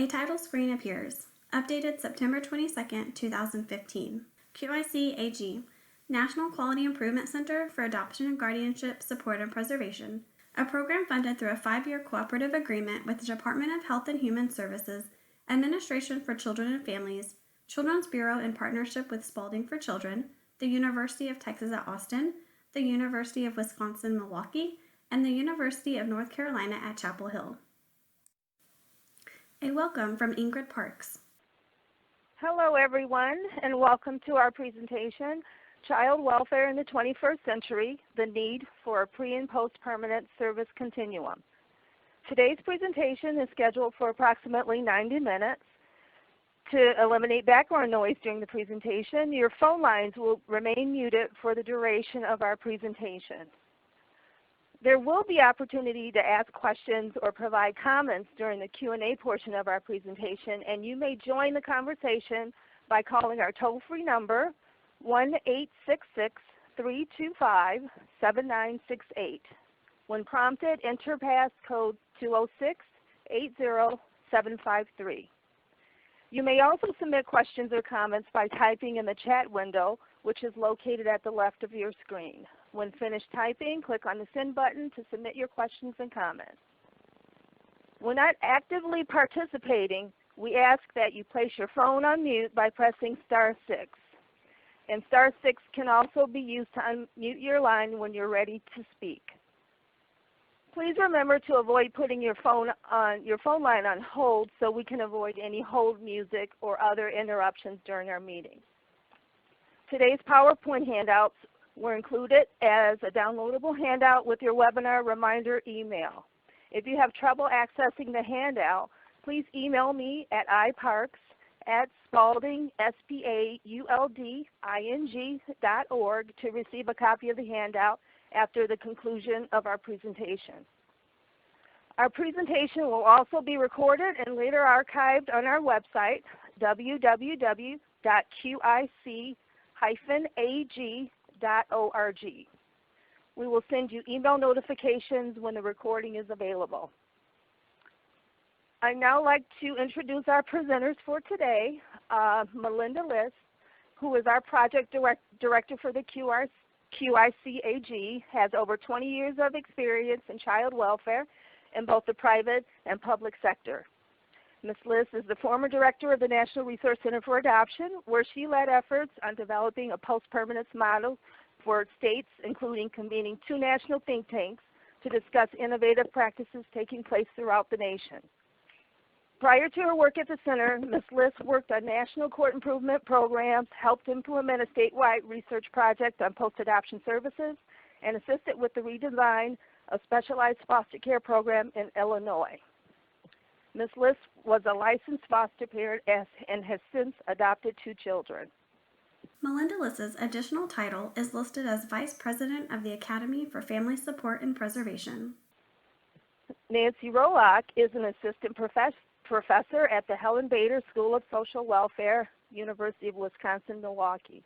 A title screen appears. Updated September 22, 2015. QIC-AG, National Quality Improvement Center for Adoption and Guardianship Support and Preservation, a program funded through a 5-year cooperative agreement with the Department of Health and Human Services, Administration for Children and Families, Children's Bureau in partnership with Spalding for Children, the University of Texas at Austin, the University of Wisconsin-Milwaukee, and the University of North Carolina at Chapel Hill. A welcome from Ingrid Parks. Hello everyone, and welcome to our presentation, Child Welfare in the 21st Century, the Need for a Pre- and Post-Permanent Service Continuum. Today's presentation is scheduled for approximately 90 minutes. To eliminate background noise during the presentation, your phone lines will remain muted for the duration of our presentation. There will be opportunity to ask questions or provide comments during the Q&A portion of our presentation, and you may join the conversation by calling our toll-free number 1-866-325-7968. When prompted, enter passcode 206-80753. You may also submit questions or comments by typing in the chat window, which is located at the left of your screen. When finished typing, click on the send button to submit your questions and comments. When not actively participating, we ask that you place your phone on mute by pressing *6. And *6 can also be used to unmute your line when you're ready to speak. Please remember to avoid putting your phone line on hold so we can avoid any hold music or other interruptions during our meeting. Today's PowerPoint handouts were included as a downloadable handout with your webinar reminder email. If you have trouble accessing the handout, please email me at iparks@spalding.org to receive a copy of the handout after the conclusion of our presentation. Our presentation will also be recorded and later archived on our website, www.qic-ag.org. We will send you email notifications when the recording is available. I'd now like to introduce our presenters for today. Melinda List, who is our project director for the QIC-AG, has over 20 years of experience in child welfare in both the private and public sector. Ms. List is the former director of the National Resource Center for Adoption, where she led efforts on developing a post-permanence model for states, including convening 2 national think tanks to discuss innovative practices taking place throughout the nation. Prior to her work at the center, Ms. List worked on national court improvement programs, helped implement a statewide research project on post-adoption services, and assisted with the redesign of specialized foster care program in Illinois. Ms. List was a licensed foster parent and has since adopted 2 children. Melinda List's additional title is listed as Vice President of the Academy for Family Support and Preservation. Nancy Rolock is an assistant professor at the Helen Bader School of Social Welfare, University of Wisconsin-Milwaukee.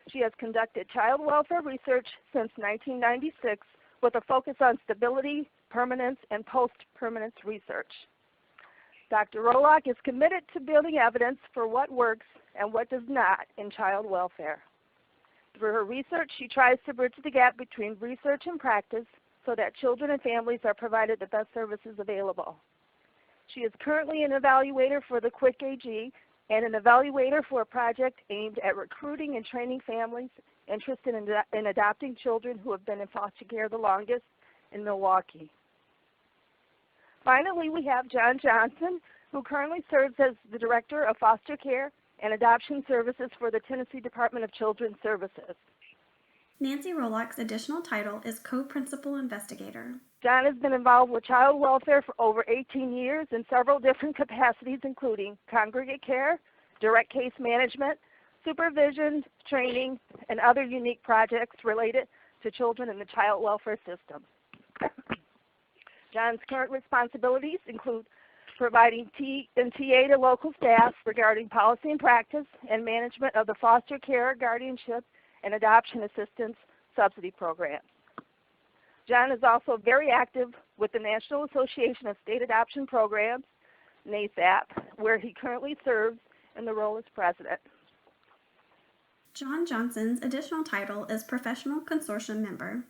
She has conducted child welfare research since 1996 with a focus on stability, permanence, and post-permanence research. Dr. Rolock is committed to building evidence for what works and what does not in child welfare. Through her research, she tries to bridge the gap between research and practice so that children and families are provided the best services available. She is currently an evaluator for the QIC-AG and an evaluator for a project aimed at recruiting and training families interested in adopting children who have been in foster care the longest in Milwaukee. Finally, we have John Johnson, who currently serves as the Director of Foster Care and Adoption Services for the Tennessee Department of Children's Services. Nancy Rolock's additional title is Co-Principal Investigator. John has been involved with child welfare for over 18 years in several different capacities, including congregate care, direct case management, supervision, training, and other unique projects related to children in the child welfare system. John's current responsibilities include providing TA to local staff regarding policy and practice and management of the foster care, guardianship, and adoption assistance subsidy programs. John is also very active with the National Association of State Adoption Programs, NASAP, where he currently serves in the role as president. John Johnson's additional title is Professional Consortium Member.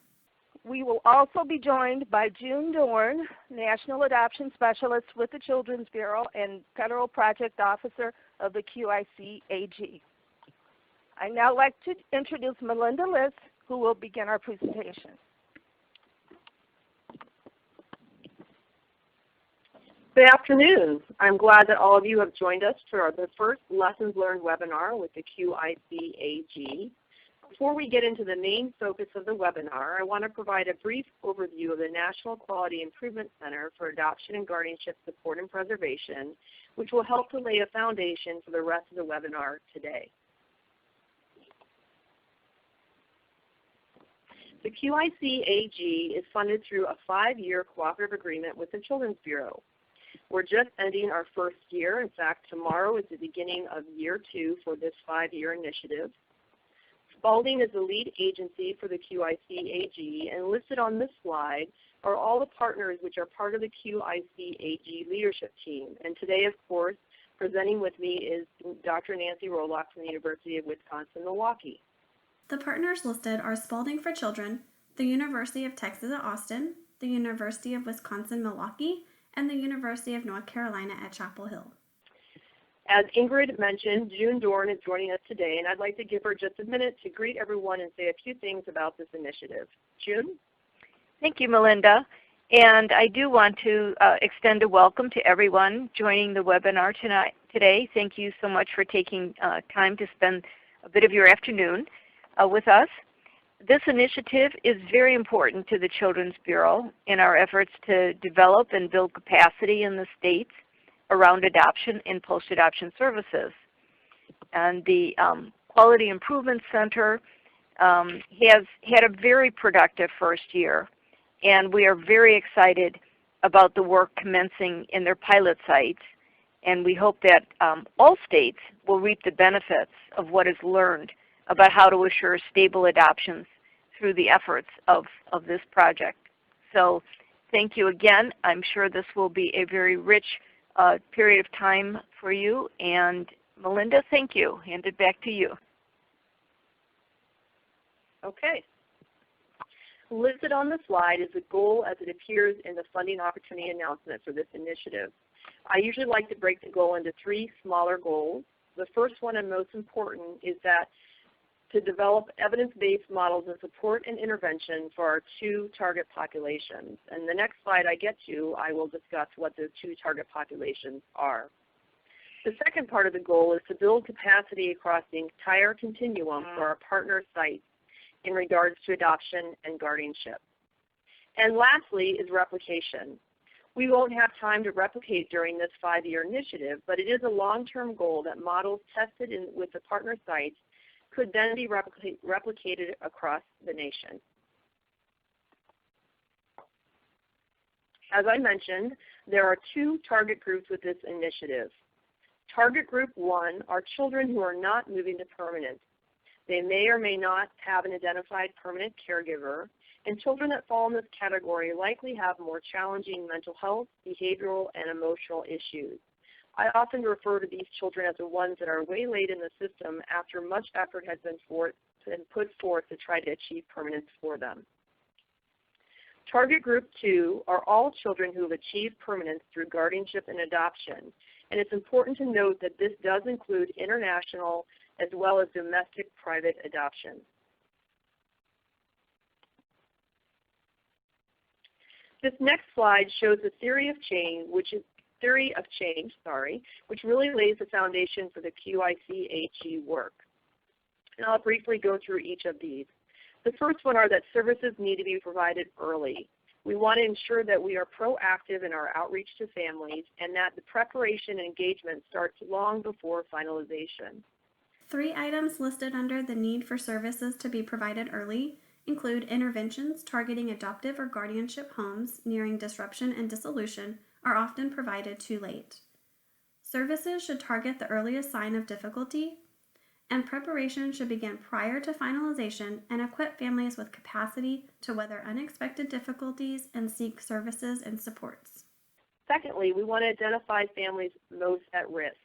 We will also be joined by June Dorn, National Adoption Specialist with the Children's Bureau and Federal Project Officer of the QIC-AG. I'd now like to introduce Melinda List, who will begin our presentation. Good afternoon. I'm glad that all of you have joined us for the first Lessons Learned webinar with the QIC-AG. Before we get into the main focus of the webinar, I want to provide a brief overview of the National Quality Improvement Center for Adoption and Guardianship Support and Preservation, which will help to lay a foundation for the rest of the webinar today. The QIC-AG is funded through a 5-year cooperative agreement with the Children's Bureau. We're just ending our first year. In fact, tomorrow is the beginning of year 2 for this 5-year initiative. Spalding is the lead agency for the QIC-AG, and listed on this slide are all the partners which are part of the QIC-AG leadership team. And today, of course, presenting with me is Dr. Nancy Roloff from the University of Wisconsin-Milwaukee. The partners listed are Spalding for Children, the University of Texas at Austin, the University of Wisconsin-Milwaukee, and the University of North Carolina at Chapel Hill. As Ingrid mentioned, June Dorn is joining us today, and I'd like to give her just a minute to greet everyone and say a few things about this initiative. June? Thank you, Melinda. And I do want to extend a welcome to everyone joining the webinar today. Thank you so much for taking time to spend a bit of your afternoon with us. This initiative is very important to the Children's Bureau in our efforts to develop and build capacity in the states around adoption and post-adoption services. And the Quality Improvement Center has had a very productive first year, and we are very excited about the work commencing in their pilot sites, and we hope that all states will reap the benefits of what is learned about how to assure stable adoptions through the efforts of this project. So thank you again. I'm sure this will be a very rich period of time for you. And Melinda, thank you. Hand it back to you. Okay. Listed on the slide is the goal as it appears in the funding opportunity announcement for this initiative. I usually like to break the goal into 3 smaller goals. The first one and most important is that to develop evidence-based models of support and intervention for our 2 target populations. And the next slide I get to, I will discuss what those 2 target populations are. The second part of the goal is to build capacity across the entire continuum for our partner sites in regards to adoption and guardianship. And lastly is replication. We won't have time to replicate during this 5-year initiative, but it is a long-term goal that models tested with the partner sites could then be replicated across the nation. As I mentioned, there are 2 target groups with this initiative. Target group 1 are children who are not moving to permanent. They may or may not have an identified permanent caregiver, and children that fall in this category likely have more challenging mental health, behavioral, and emotional issues. I often refer to these children as the ones that are way late in the system after much effort has been put forth to try to achieve permanence for them. Target group 2 are all children who have achieved permanence through guardianship and adoption. And it's important to note that this does include international as well as domestic private adoption. This next slide shows the theory of change, which really lays the foundation for the QIC-AG work. And I'll briefly go through each of these. The first one are that services need to be provided early. We want to ensure that we are proactive in our outreach to families and that the preparation and engagement starts long before finalization. 3 items listed under the need for services to be provided early include interventions targeting adoptive or guardianship homes nearing disruption and dissolution are often provided too late. Services should target the earliest sign of difficulty, and preparation should begin prior to finalization and equip families with capacity to weather unexpected difficulties and seek services and supports. Secondly, we want to identify families most at risk.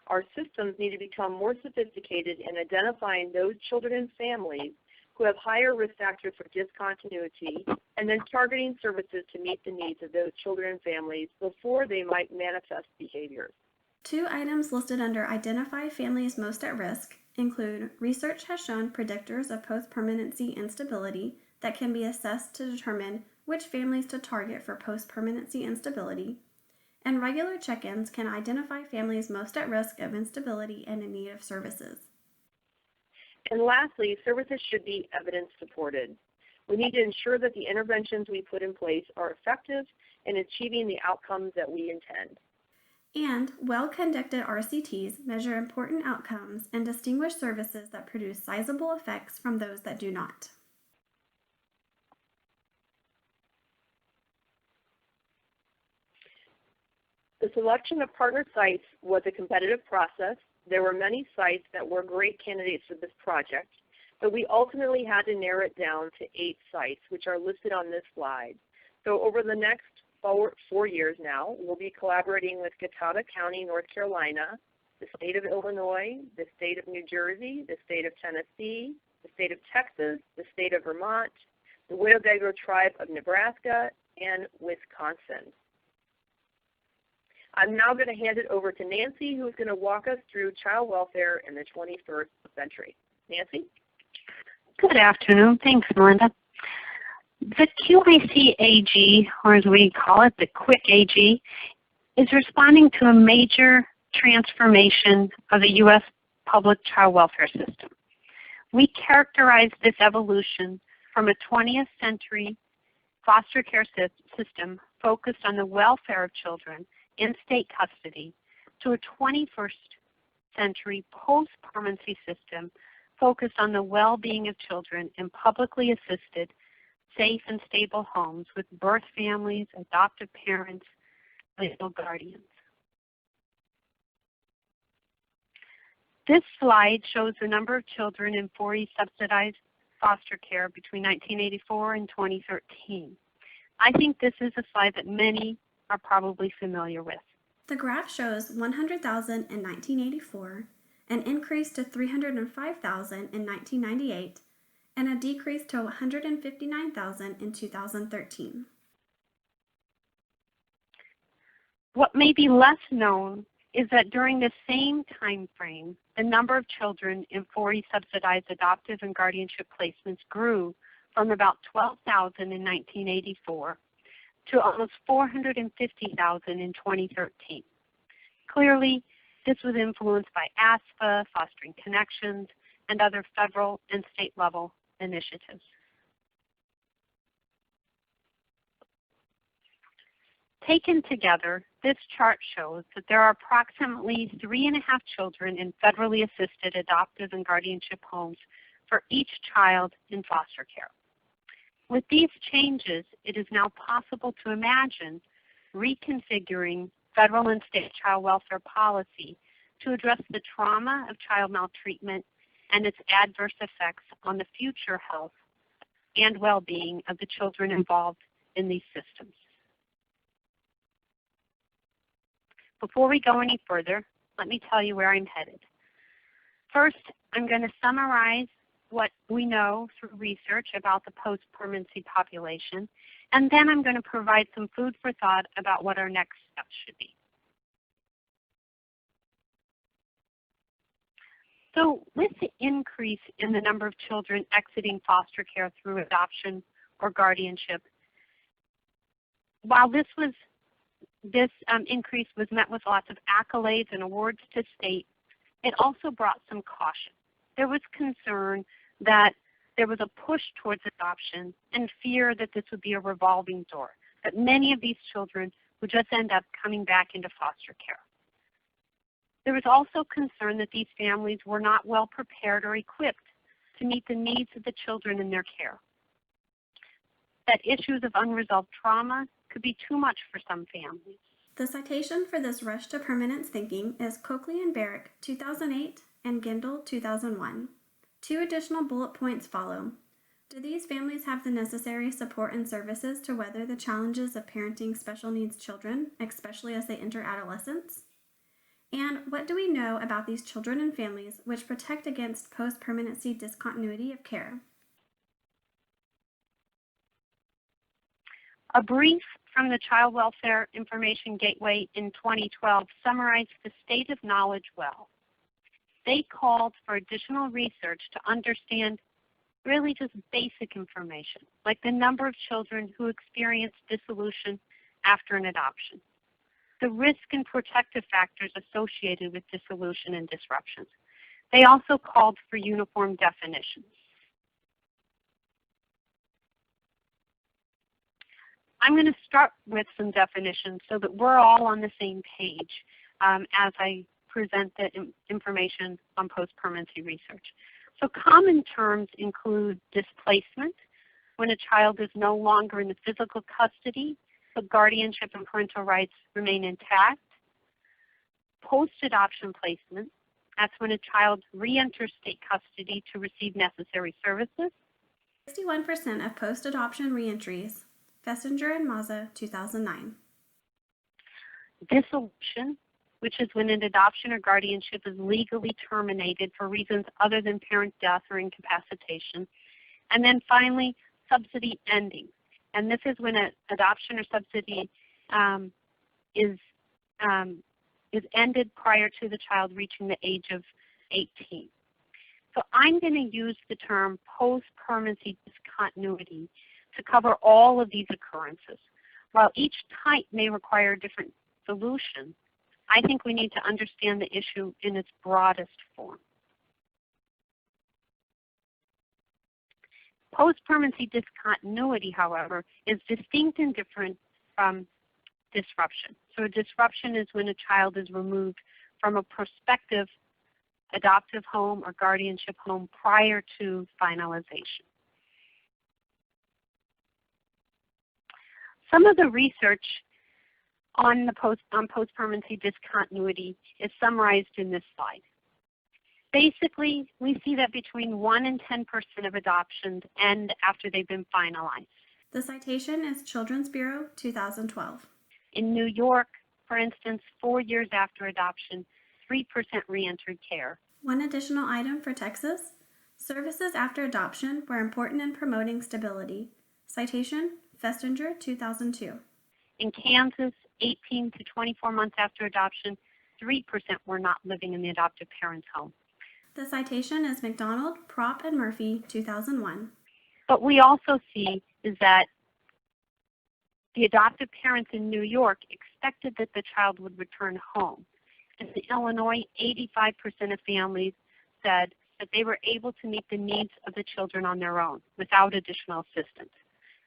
Our systems need to become more sophisticated in identifying those children and families who have higher risk factors for discontinuity, and then targeting services to meet the needs of those children and families before they might manifest behaviors. 2 items listed under Identify Families Most at Risk include research has shown predictors of post-permanency instability that can be assessed to determine which families to target for post-permanency instability, and regular check-ins can identify families most at risk of instability and in need of services. And lastly, services should be evidence-supported. We need to ensure that the interventions we put in place are effective in achieving the outcomes that we intend. And well-conducted RCTs measure important outcomes and distinguish services that produce sizable effects from those that do not. The selection of partner sites was a competitive process. There were many sites that were great candidates for this project, but we ultimately had to narrow it down to 8 sites, which are listed on this slide. So over the next 4 years now, we'll be collaborating with Catawba County, North Carolina, the state of Illinois, the state of New Jersey, the state of Tennessee, the state of Texas, the state of Vermont, the Winnebago tribe of Nebraska, and Wisconsin. I'm now going to hand it over to Nancy, who is going to walk us through child welfare in the 21st century. Nancy? Good afternoon. Thanks, Melinda. The QIC-AG, or as we call it, the QIC-AG, is responding to a major transformation of the U.S. public child welfare system. We characterize this evolution from a 20th century foster care system focused on the welfare of children in state custody to a 21st century post-permanency system focused on the well-being of children in publicly assisted, safe and stable homes with birth families, adoptive parents, legal guardians. This slide shows the number of children in 4E subsidized foster care between 1984 and 2013. I think this is a slide that many are probably familiar with. The graph shows 100,000 in 1984, an increase to 305,000 in 1998, and a decrease to 159,000 in 2013. What may be less known is that during the same time frame, the number of children in 4E subsidized adoptive and guardianship placements grew from about 12,000 in 1984 to almost 450,000 in 2013. Clearly, this was influenced by ASFA, Fostering Connections, and other federal and state level initiatives. Taken together, this chart shows that there are approximately 3.5 children in federally assisted adoptive and guardianship homes for each child in foster care. With these changes, it is now possible to imagine reconfiguring federal and state child welfare policy to address the trauma of child maltreatment and its adverse effects on the future health and well-being of the children involved in these systems. Before we go any further, let me tell you where I'm headed. First, I'm going to summarize what we know through research about the post-permanency population, and then I'm going to provide some food for thought about what our next steps should be. So with the increase in the number of children exiting foster care through adoption or guardianship, while this increase was met with lots of accolades and awards to state, it also brought some caution. There was concern that there was a push towards adoption and fear that this would be a revolving door, that many of these children would just end up coming back into foster care. There was also concern that these families were not well prepared or equipped to meet the needs of the children in their care, that issues of unresolved trauma could be too much for some families. The citation for this rush to permanence thinking is Coakley and Barrick, 2008, and Gindel, 2001. 2 additional bullet points follow. Do these families have the necessary support and services to weather the challenges of parenting special needs children, especially as they enter adolescence? And what do we know about these children and families which protect against post-permanency discontinuity of care? A brief from the Child Welfare Information Gateway in 2012 summarized the state of knowledge well. They called for additional research to understand really just basic information, like the number of children who experience dissolution after an adoption, the risk and protective factors associated with dissolution and disruptions. They also called for uniform definitions. I'm going to start with some definitions so that we're all on the same page as I present the information on post-permanency research. So common terms include displacement, when a child is no longer in the physical custody, but guardianship and parental rights remain intact. Post-adoption placement, that's when a child re-enters state custody to receive necessary services. 61% of post-adoption reentries, Festinger and Mazza, 2009. Dissolution, which is when an adoption or guardianship is legally terminated for reasons other than parent death or incapacitation. And then finally, subsidy ending. And this is when an adoption or subsidy is ended prior to the child reaching the age of 18. So I'm going to use the term post-permanency discontinuity to cover all of these occurrences. While each type may require a different solution, I think we need to understand the issue in its broadest form. Post-permanency discontinuity, however, is distinct and different from disruption. So a disruption is when a child is removed from a prospective adoptive home or guardianship home prior to finalization. Some of the research on post-permanency discontinuity is summarized in this slide. Basically, we see that between 1 and 10% of adoptions end after they've been finalized. The citation is Children's Bureau, 2012. In New York, for instance, 4 years after adoption, 3% re-entered care. One additional item for Texas, services after adoption were important in promoting stability. Citation, Festinger, 2002. In Kansas, 18 to 24 months after adoption, 3% were not living in the adoptive parent's home. The citation is McDonald, Propp, and Murphy, 2001. What we also see is that the adoptive parents in New York expected that the child would return home. In Illinois, 85% of families said that they were able to meet the needs of the children on their own without additional assistance.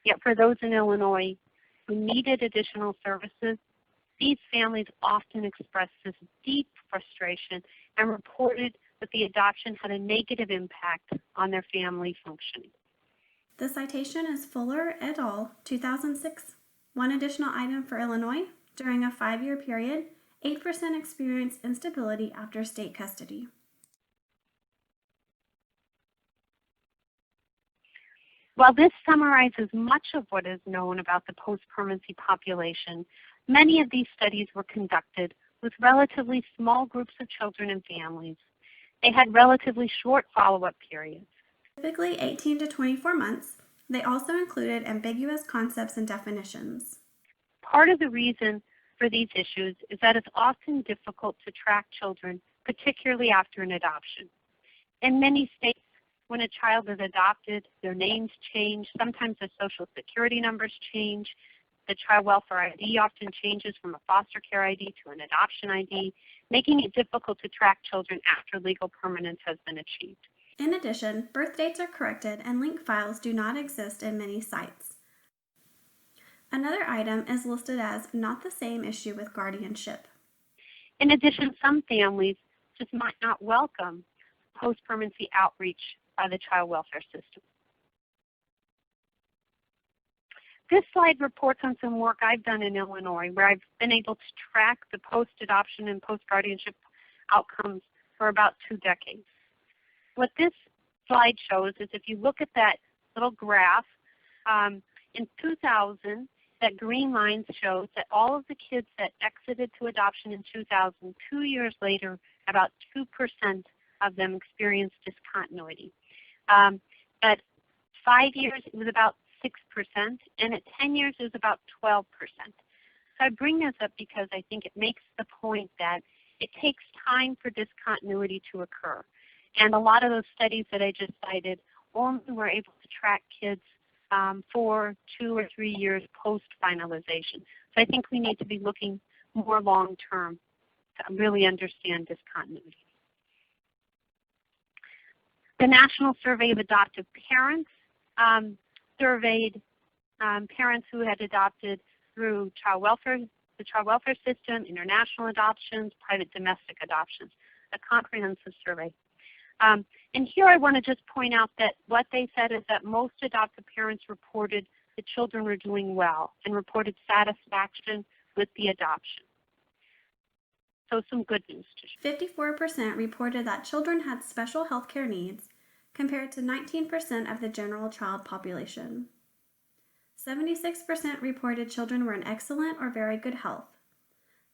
Yet for those in Illinois who needed additional services, these families often expressed this deep frustration and reported that the adoption had a negative impact on their family functioning. The citation is Fuller et al., 2006. One additional item for Illinois, during a 5-year period, 8% experienced instability after state custody. While this summarizes much of what is known about the post-permanency population, many of these studies were conducted with relatively small groups of children and families. They had relatively short follow-up periods. Typically 18 to 24 months, they also included ambiguous concepts and definitions. Part of the reason for these issues is that it's often difficult to track children, particularly after an adoption. In many states, when a child is adopted, their names change, sometimes their social security numbers change, the child welfare ID often changes from a foster care ID to an adoption ID, making it difficult to track children after legal permanence has been achieved. In addition, birth dates are corrected and link files do not exist in many sites. Another item is listed as not the same issue with guardianship. In addition, some families just might not welcome post-permanency outreach by the child welfare system. This slide reports on some work I've done in Illinois where I've been able to track the post-adoption and post-guardianship outcomes for about 2 decades. What this slide shows is if you look at that little graph. In 2000, that green line shows that all of the kids that exited to adoption in 2000, 2 years later, about 2% of them experienced discontinuity. At 5 years, it was about 6%, and at 10 years, it was about 12%. So I bring this up because I think it makes the point that it takes time for discontinuity to occur. And a lot of those studies that I just cited only were able to track kids for 2 or 3 years post-finalization. So I think we need to be looking more long-term to really understand discontinuity. The National Survey of Adoptive Parents surveyed parents who had adopted through the child welfare system, international adoptions, private domestic adoptions, a comprehensive survey. And here I want to just point out that what they said is that most adoptive parents reported the children were doing well and reported satisfaction with the adoption. So some good news to share. 54% reported that children had special health care needs, compared to 19% of the general child population. 76% reported children were in excellent or very good health.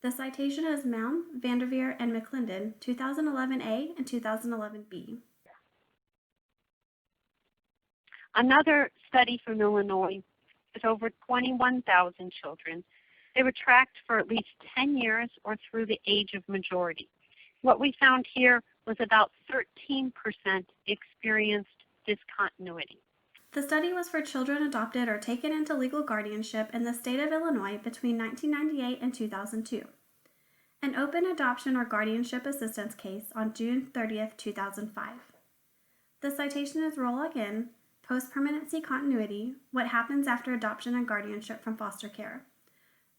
The citation is Malm, Vanderveer, and McClendon, 2011A and 2011B. Another study from Illinois with over 21,000 children. They were tracked for at least 10 years or through the age of majority. What we found here was about 13% experienced discontinuity. The study was for children adopted or taken into legal guardianship in the state of Illinois between 1998 and 2002. An open adoption or guardianship assistance case on June 30th, 2005. The citation is Roll Again, Post-Permanency Continuity, What Happens After Adoption and Guardianship from Foster Care.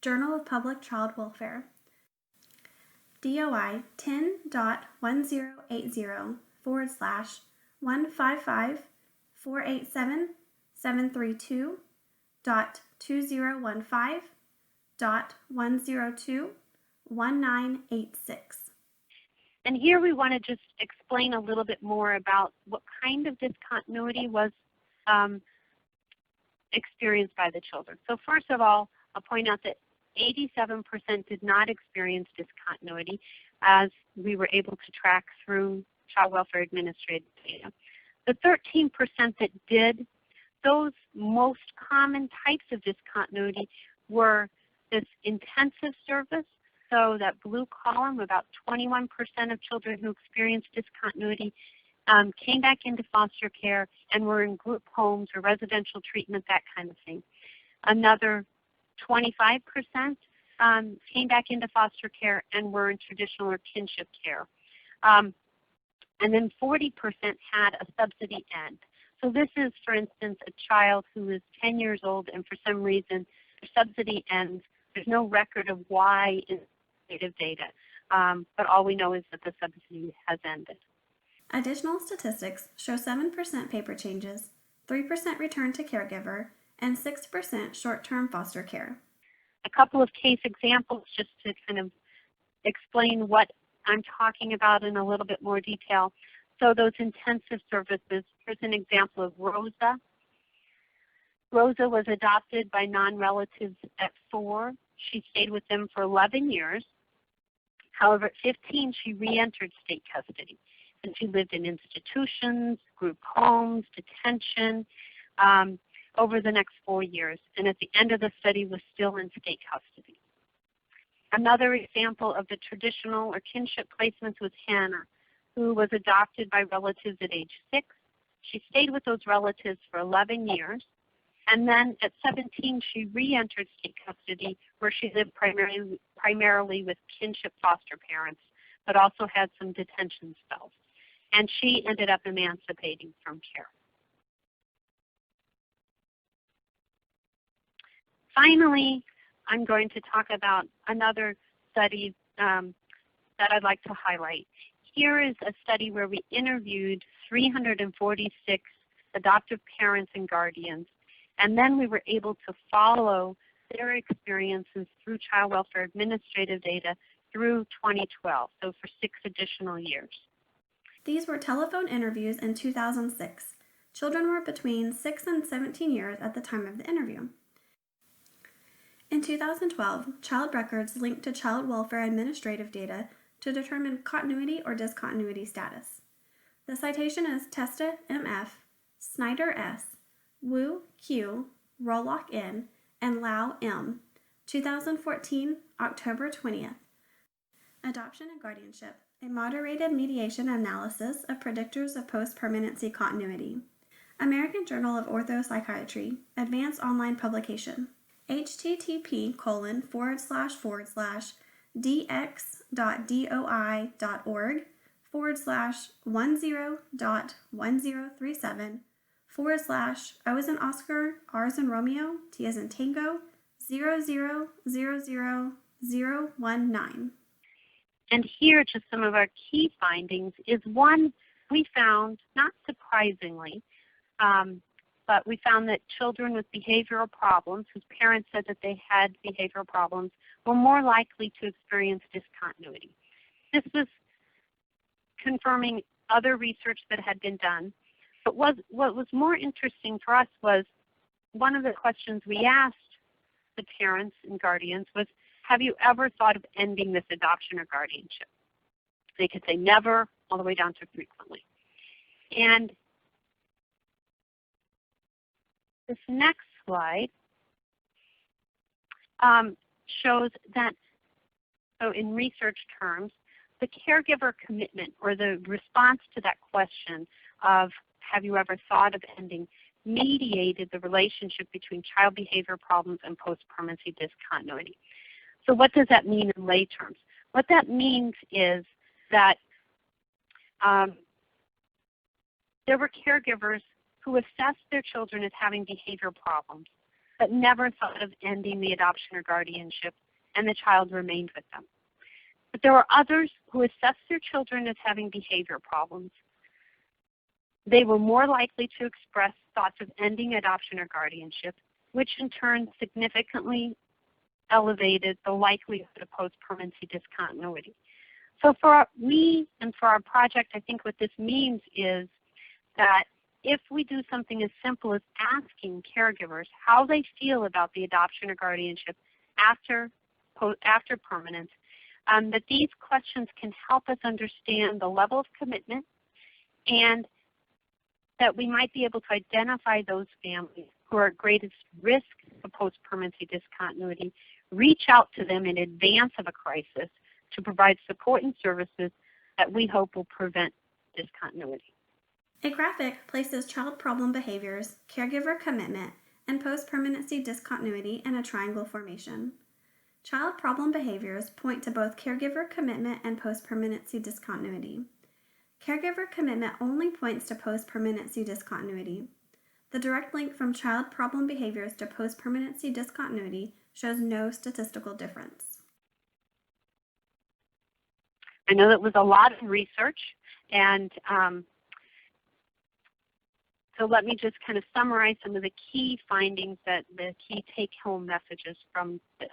Journal of Public Child Welfare. DOI 10.1080487.322.2015.102.1986. And here we want to just explain a little bit more about what kind of discontinuity was experienced by the children. So first of all, I'll point out that 87% did not experience discontinuity, as we were able to track through Child Welfare Administrative data. The 13% that did, those most common types of discontinuity were this intensive service. So that blue column, about 21% of children who experienced discontinuity came back into foster care and were in group homes or residential treatment, that kind of thing. Another 25% came back into foster care and were in traditional or kinship care. And then 40% had a subsidy end. So this is, for instance, a child who is 10 years old and for some reason the subsidy ends. There's no record of why in native data, but all we know is that the subsidy has ended. Additional statistics show 7% paper changes, 3% return to caregiver, and 6% short-term foster care. A couple of case examples just to kind of explain what I'm talking about in a little bit more detail. So those intensive services, here's an example of Rosa. Rosa was adopted by non-relatives at 4. She stayed with them for 11 years. However, at 15, she re-entered state custody. And she lived in institutions, group homes, detention, over the next 4 years. And at the end of the study was still in state custody. Another example of the traditional or kinship placements was Hannah, who was adopted by relatives at age 6. She stayed with those relatives for 11 years. And then at 17, she re-entered state custody, where she lived primarily with kinship foster parents, but also had some detention spells. And she ended up emancipating from care. Finally, I'm going to talk about another study that I'd like to highlight. Here is a study where we interviewed 346 adoptive parents and guardians, and then we were able to follow their experiences through Child Welfare Administrative data through 2012, so for 6 additional years. These were telephone interviews in 2006. Children were between 6 and 17 years at the time of the interview. In 2012, child records linked to child welfare administrative data to determine continuity or discontinuity status. The citation is Testa MF, Snyder S, Wu Q, Rolock N, and Lau M, 2014, October 20th. Adoption and Guardianship, a moderated mediation analysis of predictors of post-permanency continuity. American Journal of Orthopsychiatry, advanced online publication. http://dx.doi.org/10.1037/O as in Romeo, T as in Tango, 0000019. And here, just some of our key findings is one, we found, not surprisingly, but we found that children with behavioral problems, whose parents said that they had behavioral problems, were more likely to experience discontinuity. This was confirming other research that had been done. But what was more interesting for us was one of the questions we asked the parents and guardians was, have you ever thought of ending this adoption or guardianship? They could say never, all the way down to frequently. And this next slide shows that, so in research terms, the caregiver commitment or the response to that question of have you ever thought of ending mediated the relationship between child behavior problems and post-permanency discontinuity. So what does that mean in lay terms? What that means is that there were caregivers who assessed their children as having behavioral problems, but never thought of ending the adoption or guardianship, and the child remained with them. But there were others who assessed their children as having behavior problems. They were more likely to express thoughts of ending adoption or guardianship, which in turn significantly elevated the likelihood of post-permanency discontinuity. So for me and for our project, I think what this means is that if we do something as simple as asking caregivers how they feel about the adoption or guardianship after permanence, that these questions can help us understand the level of commitment, and that we might be able to identify those families who are at greatest risk of post-permanency discontinuity, reach out to them in advance of a crisis to provide support and services that we hope will prevent discontinuity. A graphic places child problem behaviors, caregiver commitment, and post-permanency discontinuity in a triangle formation. Child problem behaviors point to both caregiver commitment and post-permanency discontinuity. Caregiver commitment only points to post-permanency discontinuity. The direct link from child problem behaviors to post-permanency discontinuity shows no statistical difference. I know that was a lot of research, and so let me just kind of summarize some of the key findings, that the key take-home messages from this.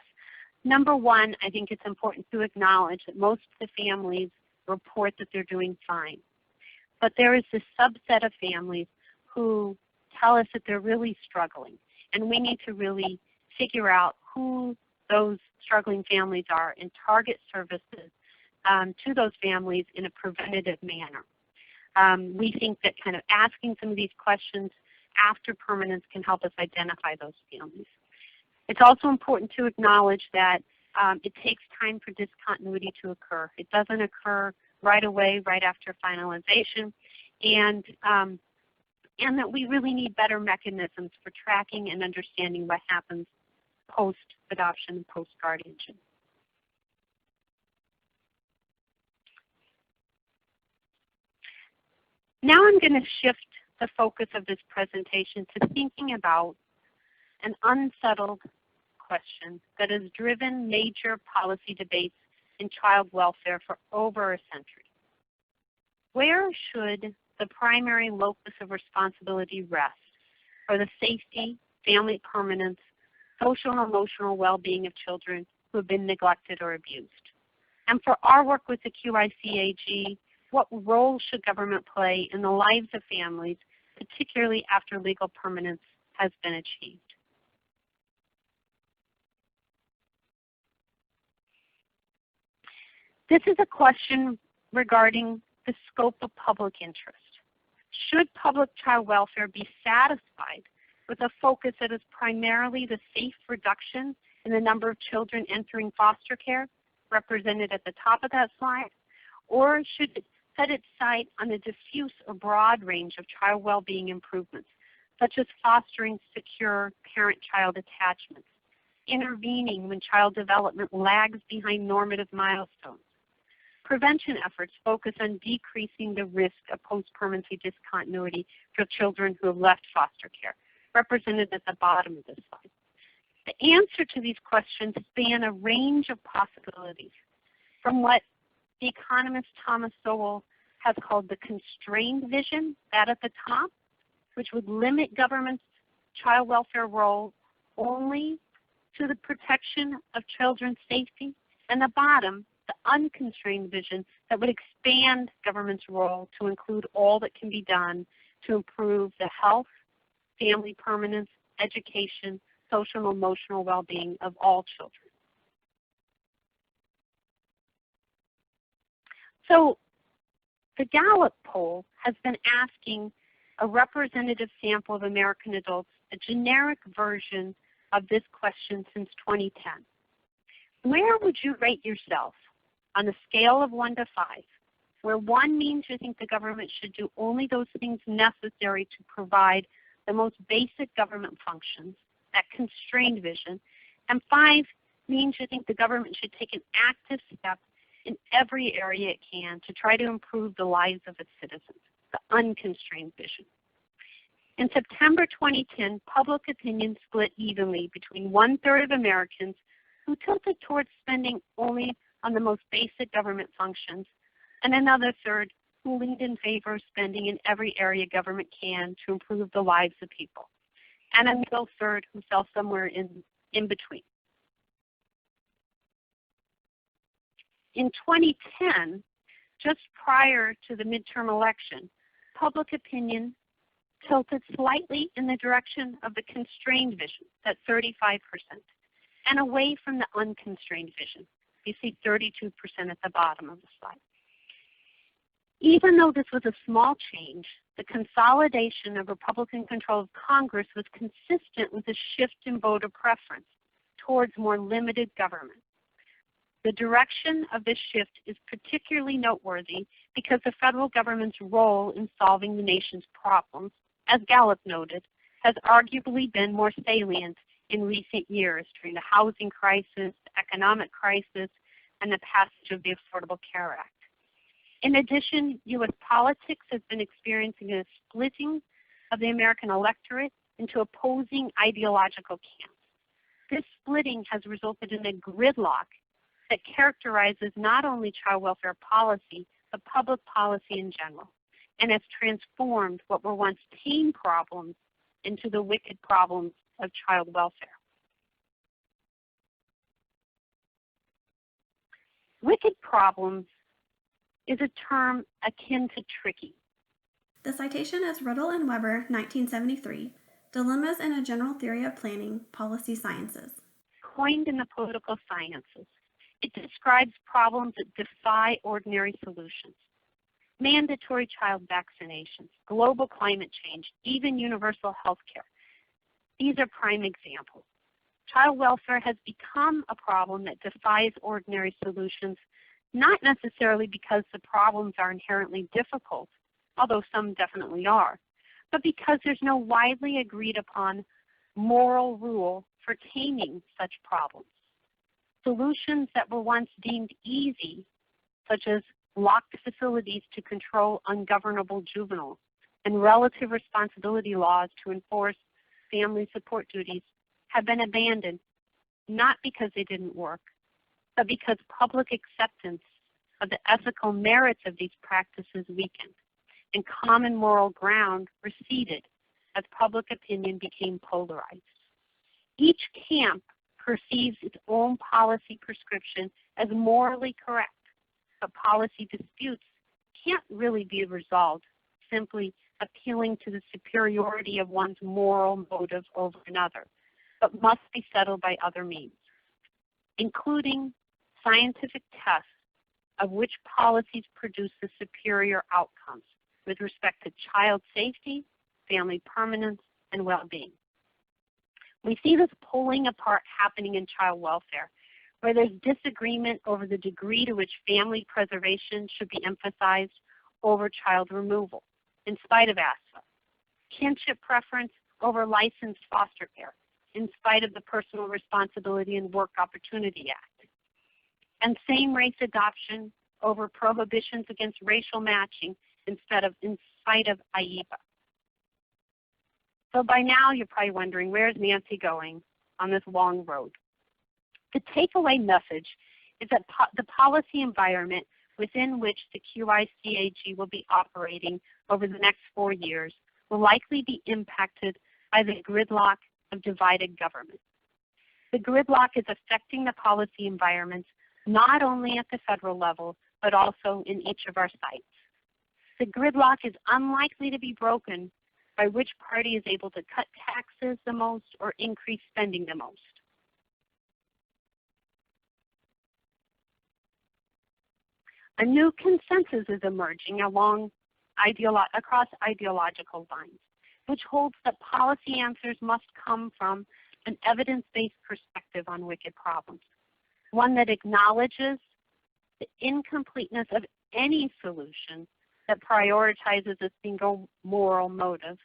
Number one, I think it's important to acknowledge that most of the families report that they're doing fine. But there is this subset of families who tell us that they're really struggling, and we need to really figure out who those struggling families are and target services to those families in a preventative manner. We think that kind of asking some of these questions after permanence can help us identify those families. It's also important to acknowledge that it takes time for discontinuity to occur. It doesn't occur right away, right after finalization, and that we really need better mechanisms for tracking and understanding what happens post-adoption and post-guardianship. Now I'm going to shift the focus of this presentation to thinking about an unsettled question that has driven major policy debates in child welfare for over a century. Where should the primary locus of responsibility rest for the safety, family permanence, social and emotional well-being of children who have been neglected or abused? And for our work with the QIC-AG, what role should government play in the lives of families, particularly after legal permanence has been achieved. This is a question regarding the scope of public interest. Should public child welfare be satisfied with a focus that is primarily the safe reduction in the number of children entering foster care, represented at the top of that slide, or should it set its sight on a diffuse or broad range of child well-being improvements, such as fostering secure parent-child attachments, intervening when child development lags behind normative milestones? Prevention efforts focus on decreasing the risk of post-permanency discontinuity for children who have left foster care, represented at the bottom of this slide. The answer to these questions span a range of possibilities, from what the economist Thomas Sowell has called the constrained vision, that at the top, which would limit government's child welfare role only to the protection of children's safety, and the bottom, the unconstrained vision that would expand government's role to include all that can be done to improve the health, family permanence, education, social and emotional well-being of all children. So the Gallup poll has been asking a representative sample of American adults a generic version of this question since 2010. Where would you rate yourself on a scale of 1 to 5, where 1 means you think the government should do only those things necessary to provide the most basic government functions, that constrained vision, and 5 means you think the government should take an active step in every area it can to try to improve the lives of its citizens, the unconstrained vision. In September 2010, public opinion split evenly between 1/3 of Americans who tilted towards spending only on the most basic government functions, and another third who leaned in favor of spending in every area government can to improve the lives of people, and a middle third who fell somewhere in between. In 2010, just prior to the midterm election, public opinion tilted slightly in the direction of the constrained vision, at 35%, and away from the unconstrained vision. You see 32% at the bottom of the slide. Even though this was a small change, the consolidation of Republican control of Congress was consistent with a shift in voter preference towards more limited government. The direction of this shift is particularly noteworthy because the federal government's role in solving the nation's problems, as Gallup noted, has arguably been more salient in recent years during the housing crisis, the economic crisis, and the passage of the Affordable Care Act. In addition, U.S. politics has been experiencing a splitting of the American electorate into opposing ideological camps. This splitting has resulted in a gridlock that characterizes not only child welfare policy, but public policy in general, and has transformed what were once tame problems into the wicked problems of child welfare. Wicked problems is a term akin to tricky. The citation is Riddle and Weber, 1973, Dilemmas in a General Theory of Planning, Policy Sciences. Coined in the political sciences, it describes problems that defy ordinary solutions. Mandatory child vaccinations, global climate change, even universal health care. These are prime examples. Child welfare has become a problem that defies ordinary solutions, not necessarily because the problems are inherently difficult, although some definitely are, but because there's no widely agreed upon moral rule for taming such problems. Solutions that were once deemed easy, such as locked facilities to control ungovernable juveniles and relative responsibility laws to enforce family support duties, have been abandoned, not because they didn't work, but because public acceptance of the ethical merits of these practices weakened, and common moral ground receded as public opinion became polarized. Each camp perceives its own policy prescription as morally correct, but policy disputes can't really be resolved simply appealing to the superiority of one's moral motive over another, but must be settled by other means, including scientific tests of which policies produce the superior outcomes with respect to child safety, family permanence, and well-being. We see this pulling apart happening in child welfare, where there's disagreement over the degree to which family preservation should be emphasized over child removal, in spite of ASFA, kinship preference over licensed foster care, in spite of the Personal Responsibility and Work Opportunity Act, and same-race adoption over prohibitions against racial matching in spite of IEPA. So by now you're probably wondering, where's Nancy going on this long road? The takeaway message is that the policy environment within which the QIC-AG will be operating over the next 4 years will likely be impacted by the gridlock of divided government. The gridlock is affecting the policy environments not only at the federal level, but also in each of our sites. The gridlock is unlikely to be broken by which party is able to cut taxes the most or increase spending the most. A new consensus is emerging across ideological lines, which holds that policy answers must come from an evidence-based perspective on wicked problems, one that acknowledges the incompleteness of any solution that prioritizes a single moral motive,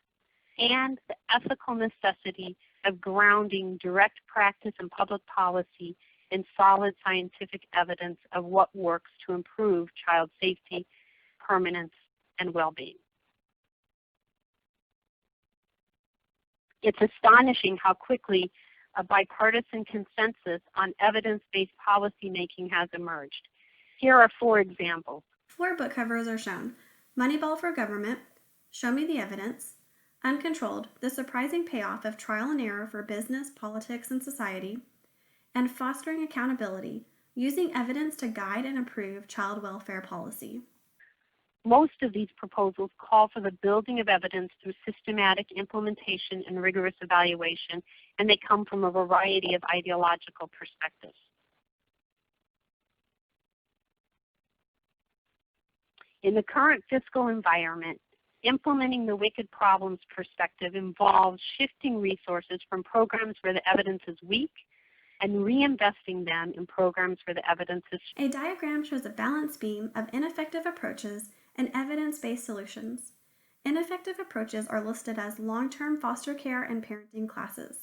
and the ethical necessity of grounding direct practice and public policy in solid scientific evidence of what works to improve child safety, permanence, and well-being. It's astonishing how quickly a bipartisan consensus on evidence-based policymaking has emerged. Here are 4 examples. 4 book covers are shown: Moneyball for Government, Show Me the Evidence, Uncontrolled, The Surprising Payoff of Trial and Error for Business, Politics, and Society, and Fostering Accountability, Using Evidence to Guide and Improve Child Welfare Policy. Most of these proposals call for the building of evidence through systematic implementation and rigorous evaluation, and they come from a variety of ideological perspectives. In the current fiscal environment, implementing the wicked problems perspective involves shifting resources from programs where the evidence is weak and reinvesting them in programs where the evidence is strong. A diagram shows a balanced beam of ineffective approaches and evidence-based solutions. Ineffective approaches are listed as long-term foster care and parenting classes.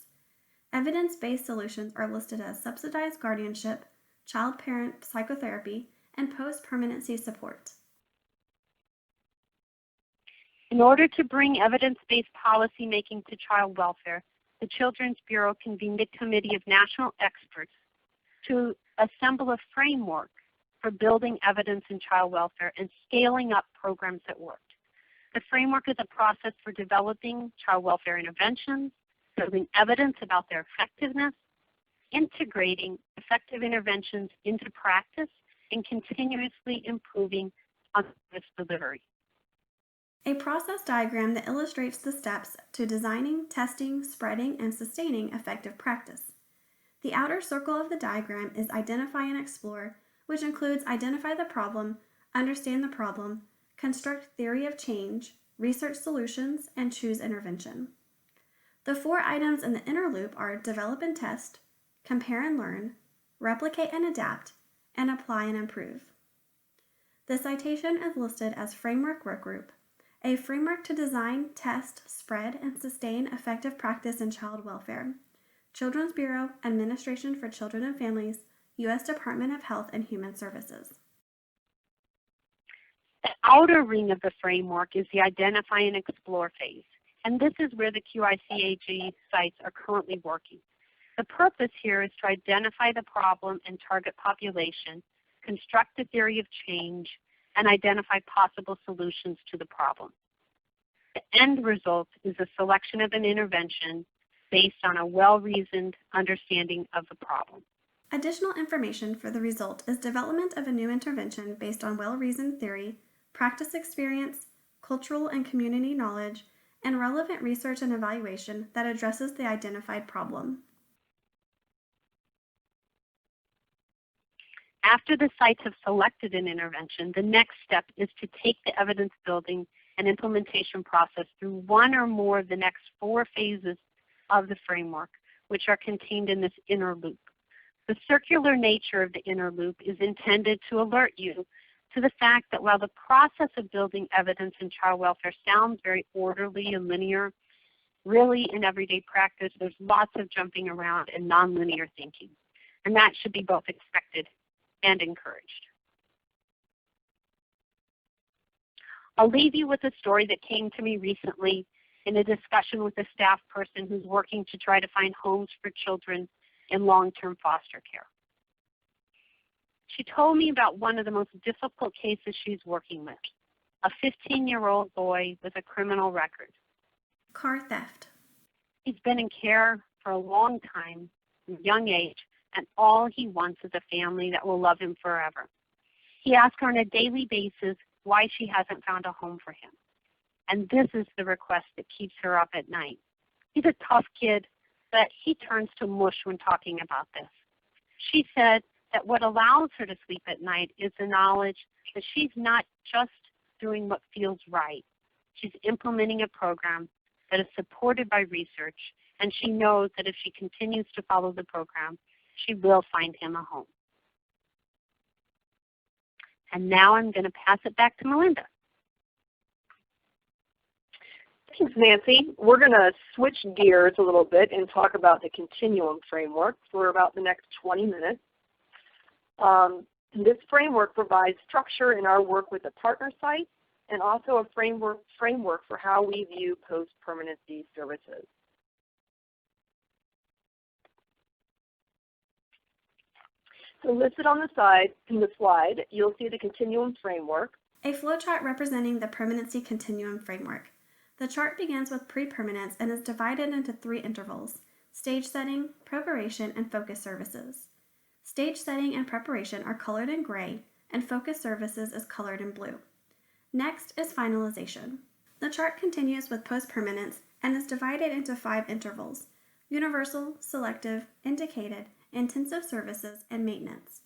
Evidence-based solutions are listed as subsidized guardianship, child-parent psychotherapy, and post-permanency support. In order to bring evidence-based policymaking to child welfare, the Children's Bureau convened a committee of national experts to assemble a framework for building evidence in child welfare and scaling up programs that worked. The framework is a process for developing child welfare interventions, building evidence about their effectiveness, integrating effective interventions into practice, and continuously improving on service delivery. A process diagram that illustrates the steps to designing, testing, spreading, and sustaining effective practice. The outer circle of the diagram is Identify and Explore, which includes identify the problem, understand the problem, construct theory of change, research solutions, and choose intervention. The 4 items in the inner loop are develop and test, compare and learn, replicate and adapt, and apply and improve. The citation is listed as Framework Workgroup, a framework to design, test, spread, and sustain effective practice in child welfare. Children's Bureau, Administration for Children and Families, U.S. Department of Health and Human Services. The outer ring of the framework is the Identify and Explore phase, and this is where the QIC-AG sites are currently working. The purpose here is to identify the problem and target population, construct a theory of change, and identify possible solutions to the problem. The end result is a selection of an intervention based on a well-reasoned understanding of the problem. Additional information for the result is development of a new intervention based on well-reasoned theory, practice experience, cultural and community knowledge, and relevant research and evaluation that addresses the identified problem. After the sites have selected an intervention, the next step is to take the evidence building and implementation process through one or more of the next 4 phases of the framework, which are contained in this inner loop. The circular nature of the inner loop is intended to alert you to the fact that while the process of building evidence in child welfare sounds very orderly and linear, really in everyday practice there's lots of jumping around and nonlinear thinking, and that should be both expected and encouraged. I'll leave you with a story that came to me recently in a discussion with a staff person who's working to try to find homes for children in long-term foster care. She told me about one of the most difficult cases she's working with, a 15-year-old boy with a criminal record. Car theft. He's been in care for a long time, from a young age, and all he wants is a family that will love him forever. He asks her on a daily basis why she hasn't found a home for him. And this is the request that keeps her up at night. He's a tough kid, but he turns to mush when talking about this. She said that what allows her to sleep at night is the knowledge that she's not just doing what feels right. She's implementing a program that is supported by research, and she knows that if she continues to follow the program, she will find him a home. And now I'm going to pass it back to Melinda. Thanks, Nancy. We're going to switch gears a little bit and talk about the Continuum framework for about the next 20 minutes. This framework provides structure in our work with the partner site and also a framework for how we view post-permanency services. So listed on the side in the slide, you'll see the Continuum framework. A flowchart representing the Permanency Continuum framework. The chart begins with pre-permanence and is divided into 3 intervals: stage setting, preparation, and focus services. Stage setting and preparation are colored in gray, and focus services is colored in blue. Next is finalization. The chart continues with post-permanence and is divided into 5 intervals: universal, selective, indicated, intensive services, and maintenance.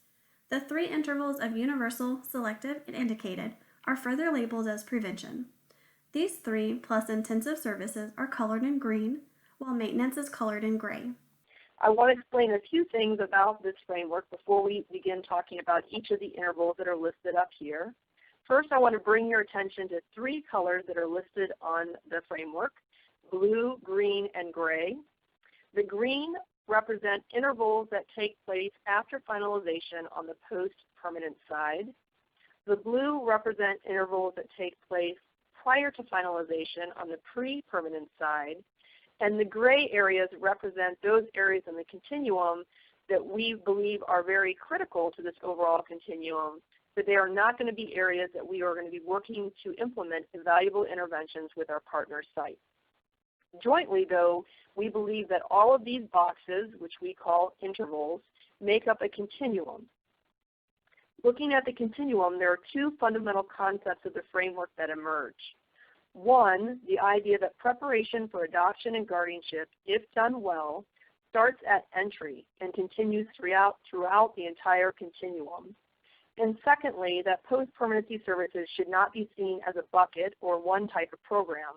The 3 intervals of universal, selective, and indicated are further labeled as prevention. These 3 plus intensive services are colored in green, while maintenance is colored in gray. I want to explain a few things about this framework before we begin talking about each of the intervals that are listed up here. First, I want to bring your attention to 3 colors that are listed on the framework: blue, green, and gray. The green represent intervals that take place after finalization on the post-permanent side. The blue represent intervals that take place prior to finalization on the pre-permanent side. And the gray areas represent those areas in the continuum that we believe are very critical to this overall continuum, but they are not going to be areas that we are going to be working to implement valuable interventions with our partner site. Jointly, though, we believe that all of these boxes, which we call intervals, make up a continuum. Looking at the continuum, there are 2 fundamental concepts of the framework that emerge. One, the idea that preparation for adoption and guardianship, if done well, starts at entry and continues throughout the entire continuum. And secondly, that post-permanency services should not be seen as a bucket or one type of program,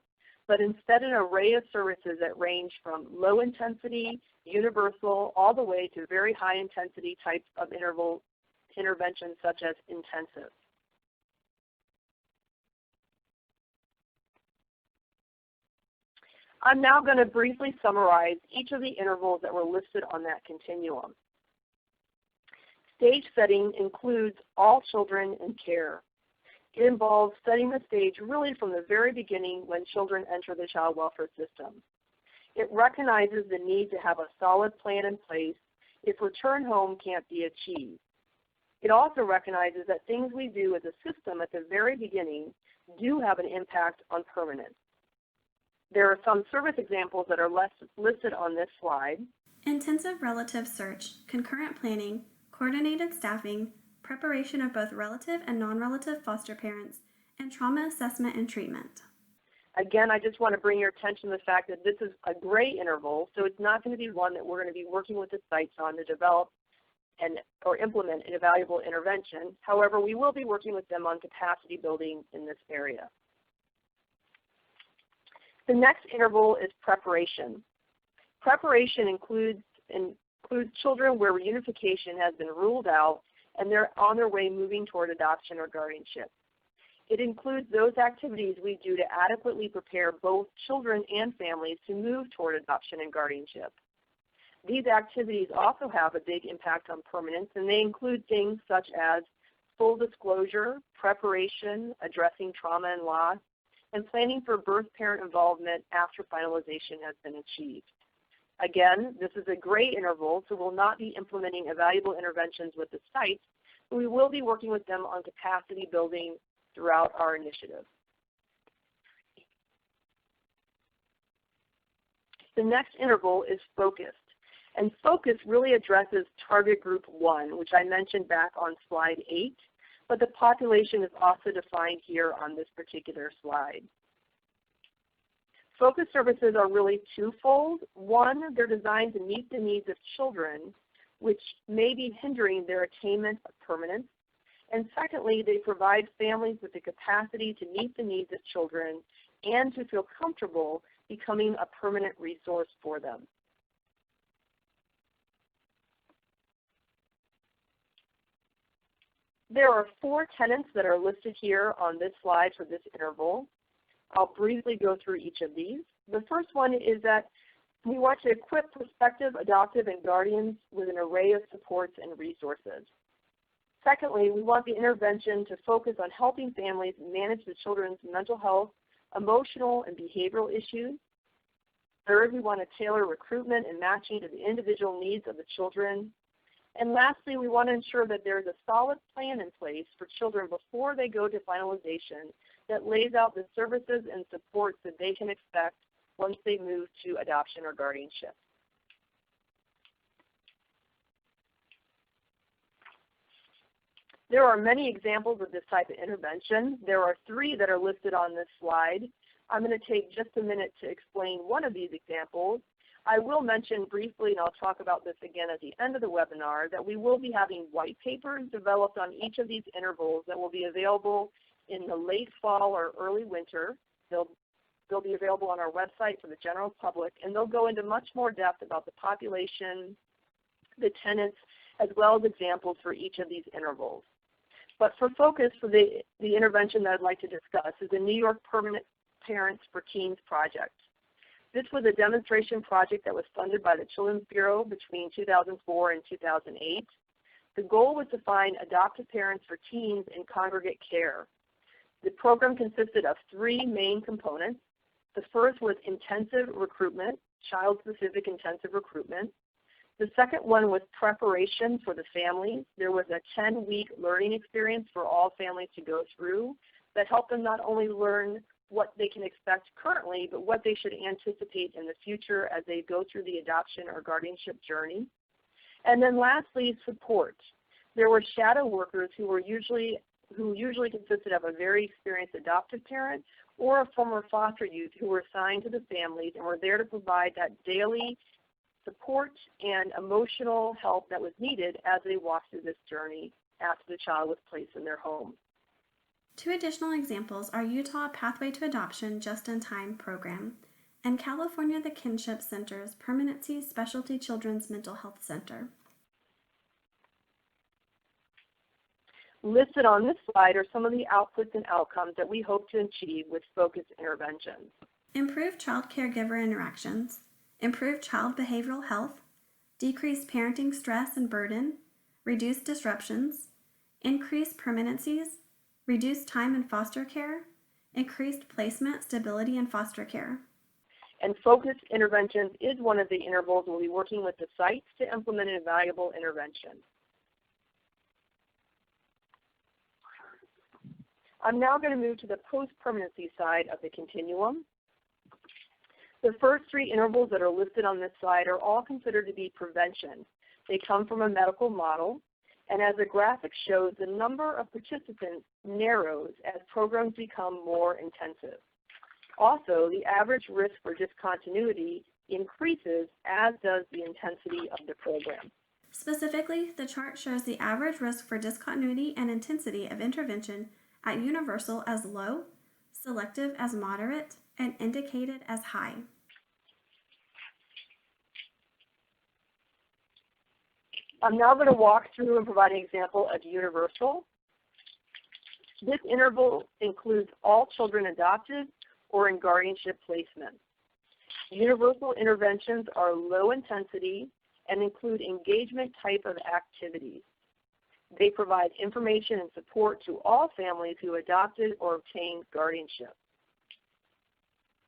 but instead an array of services that range from low intensity, universal, all the way to very high intensity types of interventions such as intensive. I'm now going to briefly summarize each of the intervals that were listed on that continuum. Stage setting includes all children in care. It involves setting the stage really from the very beginning when children enter the child welfare system. It recognizes the need to have a solid plan in place if return home can't be achieved. It also recognizes that things we do as a system at the very beginning do have an impact on permanence. There are some service examples that are listed on this slide. Intensive relative search, concurrent planning, coordinated staffing, preparation of both relative and non-relative foster parents, and trauma assessment and treatment. Again, I just want to bring your attention to the fact that this is a gray interval, so it's not going to be one that we're going to be working with the sites on to develop or implement an evaluable intervention. However, we will be working with them on capacity building in this area. The next interval is preparation. Preparation includes children where reunification has been ruled out and they're on their way moving toward adoption or guardianship. It includes those activities we do to adequately prepare both children and families to move toward adoption and guardianship. These activities also have a big impact on permanence, and they include things such as full disclosure, preparation, addressing trauma and loss, and planning for birth parent involvement after finalization has been achieved. Again, this is a gray interval, so we'll not be implementing evaluable interventions with the sites, but we will be working with them on capacity building throughout our initiative. The next interval is focused. And focus really addresses target group 1, which I mentioned back on slide 8, but the population is also defined here on this particular slide. Focus services are really twofold. One, they're designed to meet the needs of children, which may be hindering their attainment of permanence. And secondly, they provide families with the capacity to meet the needs of children and to feel comfortable becoming a permanent resource for them. There are 4 tenets that are listed here on this slide for this interval. I'll briefly go through each of these. The first one is that we want to equip prospective adoptive and guardians with an array of supports and resources. Secondly, we want the intervention to focus on helping families manage the children's mental health, emotional, and behavioral issues. Third, we want to tailor recruitment and matching to the individual needs of the children. And lastly, we want to ensure that there is a solid plan in place for children before they go to finalization that lays out the services and supports that they can expect once they move to adoption or guardianship. There are many examples of this type of intervention. There are 3 that are listed on this slide. I'm going to take just a minute to explain one of these examples. I will mention briefly, and I'll talk about this again at the end of the webinar, that we will be having white papers developed on each of these intervals that will be available in the late fall or early winter. They'll be available on our website for the general public, and they'll go into much more depth about the population, the tenets, as well as examples for each of these intervals. But for focus, for the intervention that I'd like to discuss is the New York Permanent Parents for Teens project. This was a demonstration project that was funded by the Children's Bureau between 2004 and 2008. The goal was to find adoptive parents for teens in congregate care. The program consisted of 3 main components. The first was intensive recruitment, child-specific intensive recruitment. The second one was preparation for the families. There was a 10-week learning experience for all families to go through that helped them not only learn what they can expect currently, but what they should anticipate in the future as they go through the adoption or guardianship journey. And then lastly, support. There were shadow workers who usually consisted of a very experienced adoptive parent or a former foster youth who were assigned to the families and were there to provide that daily support and emotional help that was needed as they walked through this journey after the child was placed in their home. 2 additional examples are Utah Pathway to Adoption Just-in-Time program and California The Kinship Center's Permanency Specialty Children's Mental Health Center. Listed on this slide are some of the outputs and outcomes that we hope to achieve with focused interventions. Improve child-caregiver interactions, improve child behavioral health, decrease parenting stress and burden, reduce disruptions, increase permanencies, reduce time in foster care, increased placement, stability in foster care. And focused interventions is one of the intervals we'll be working with the sites to implement a valuable intervention. I'm now going to move to the post-permanency side of the continuum. The first 3 intervals that are listed on this slide are all considered to be prevention. They come from a medical model, And as the graphic shows, the number of participants narrows as programs become more intensive. Also, the average risk for discontinuity increases, as does the intensity of the program. Specifically, the chart shows the average risk for discontinuity and intensity of intervention at Universal as low, Selective as moderate, and Indicated as high. I'm now going to walk through and provide an example of Universal. This interval includes all children adopted or in guardianship placement. Universal interventions are low intensity and include engagement type of activities. They provide information and support to all families who adopted or obtained guardianship.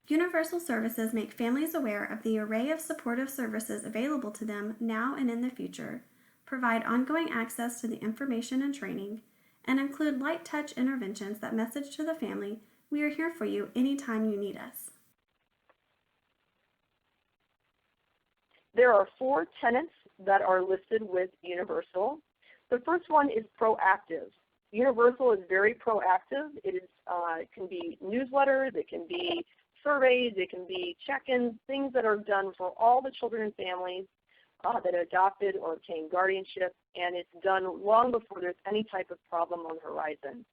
Universal services make families aware of the array of supportive services available to them now and in the future, provide ongoing access to the information and training, and include light touch interventions that message to the family, "We are here for you anytime you need us." There are 4 tenets that are listed with Universal. The first one is proactive. Universal is very proactive. It can be newsletters, it can be surveys, it can be check-ins, things that are done for all the children and families that adopted or obtained guardianship, and it's done long before there's any type of problem on the horizon.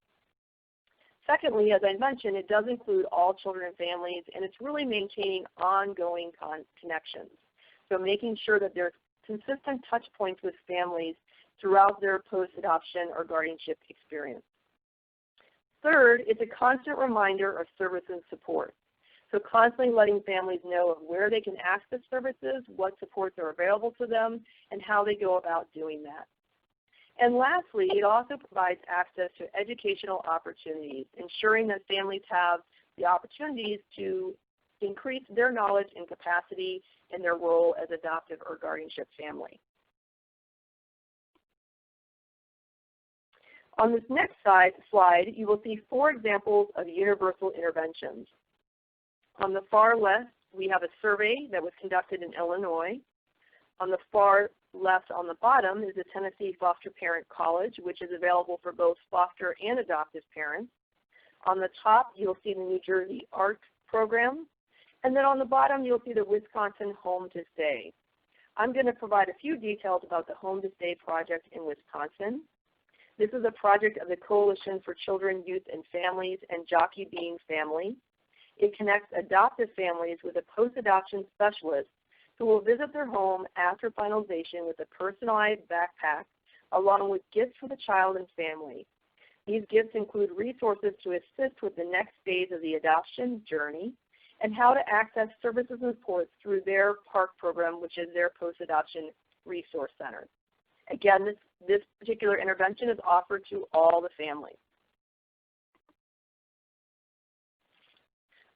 Secondly, as I mentioned, it does include all children and families, and it's really maintaining ongoing connections. So making sure that there's consistent touch points with families throughout their post-adoption or guardianship experience. Third, it's a constant reminder of service and support. So constantly letting families know of where they can access services, what supports are available to them, and how they go about doing that. And lastly, it also provides access to educational opportunities, ensuring that families have the opportunities to increase their knowledge and capacity in their role as adoptive or guardianship family. On this next slide, you will see 4 examples of universal interventions. On the far left, we have a survey that was conducted in Illinois. On the far left on the bottom is the Tennessee Foster Parent College, which is available for both foster and adoptive parents. On the top, you'll see the New Jersey ARC program. And then on the bottom, you'll see the Wisconsin Home to Stay. I'm going to provide a few details about the Home to Stay project in Wisconsin. This is a project of the Coalition for Children, Youth, and Families and Jockey Bean Family. It connects adoptive families with a post-adoption specialist who will visit their home after finalization with a personalized backpack along with gifts for the child and family. These gifts include resources to assist with the next phase of the adoption journey and how to access services and supports through their PARC program, which is their post-adoption resource center. Again, this particular intervention is offered to all the families.